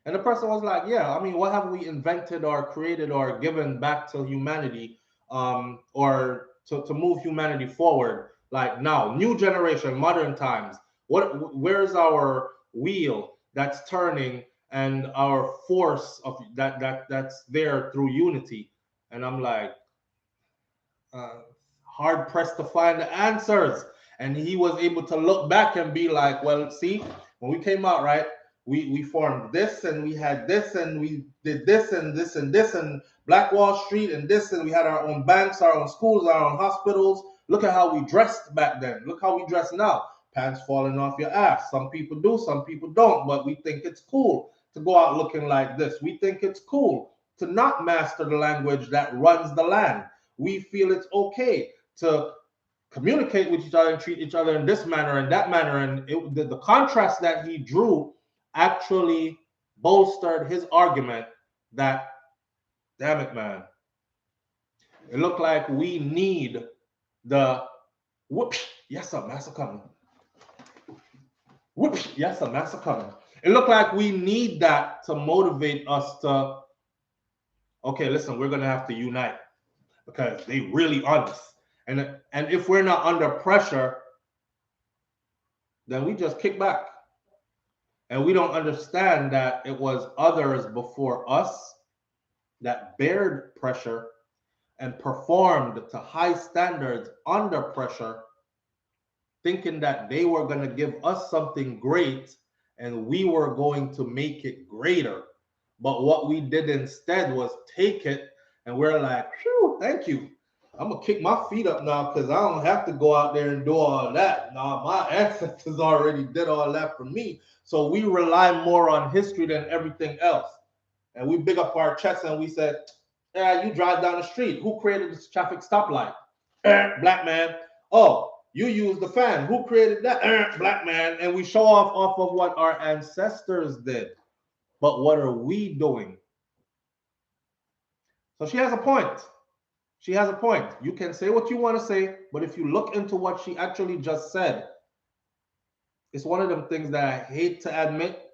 And the person was like, yeah, I mean, what have we invented or created or given back to humanity, or to move humanity forward? Like now, new generation, modern times. Where's our wheel that's turning and our force of that's there through unity? And I'm like, hard pressed to find the answers. And he was able to look back and be like, well, see, when we came out, right, we formed this, and we had this, and we did this and this and this, and Black Wall Street and this, and we had our own banks, our own schools, our own hospitals. Look at how we dressed back then. Look how we dress now. Pants falling off your ass. Some people do, some people don't, but we think it's cool to go out looking like this. We think it's cool to not master the language that runs the land. We feel it's okay to communicate with each other and treat each other in this manner and that manner. And the contrast that he drew actually bolstered his argument that, damn it, man, it looked like we need the whoops, yes, sir, master coming. Whoops, yes, sir, master coming. It looked like we need that to motivate us to, okay, listen, we're going to have to unite because they really on us. And if we're not under pressure, then we just kick back. And we don't understand that it was others before us that bared pressure and performed to high standards under pressure, thinking that they were going to give us something great and we were going to make it greater. But what we did instead was take it, and we're like, phew, thank you. I'm gonna kick my feet up now because I don't have to go out there and do all that. Nah, my ancestors already did all that for me. So we rely more on history than everything else. And we big up our chests and we said, yeah, you drive down the street. Who created this traffic stoplight? Black man. Oh, you use the fan. Who created that? Black man. And we show off of what our ancestors did. But what are we doing? So she has a point. She has a point. You can say what you want to say, but if you look into what she actually just said, it's one of them things that I hate to admit,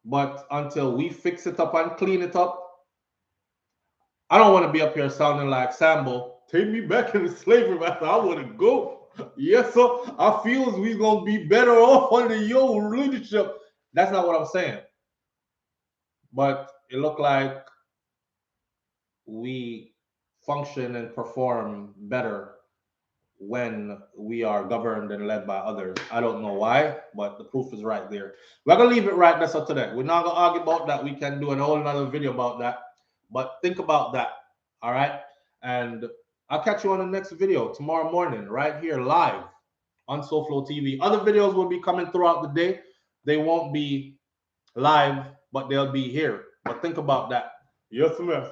but until we fix it up and clean it up, I don't want to be up here sounding like Sambo. Take me back into slavery, man. I want to go. Yes, sir. I feel we going to be better off under your leadership. That's not what I'm saying. But it looked like we function and perform better when we are governed and led by others. I don't know why, but the proof is right there. We're going to leave it right there so today. We're not going to argue about that. We can do a whole nother video about that. But think about that. All right. And I'll catch you on the next video tomorrow morning, right here live on SouFLoTV. Other videos will be coming throughout the day. They won't be live, but they'll be here. But think about that. Yes, ma'am.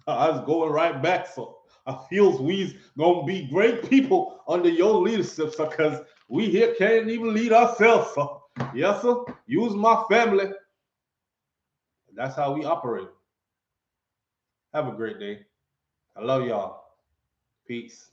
I was going right back. So I feel we's gonna be great people under your leadership, so because we here can't even lead ourselves. So yes, sir. Use my family. That's how we operate. Have a great day. I love y'all. Peace.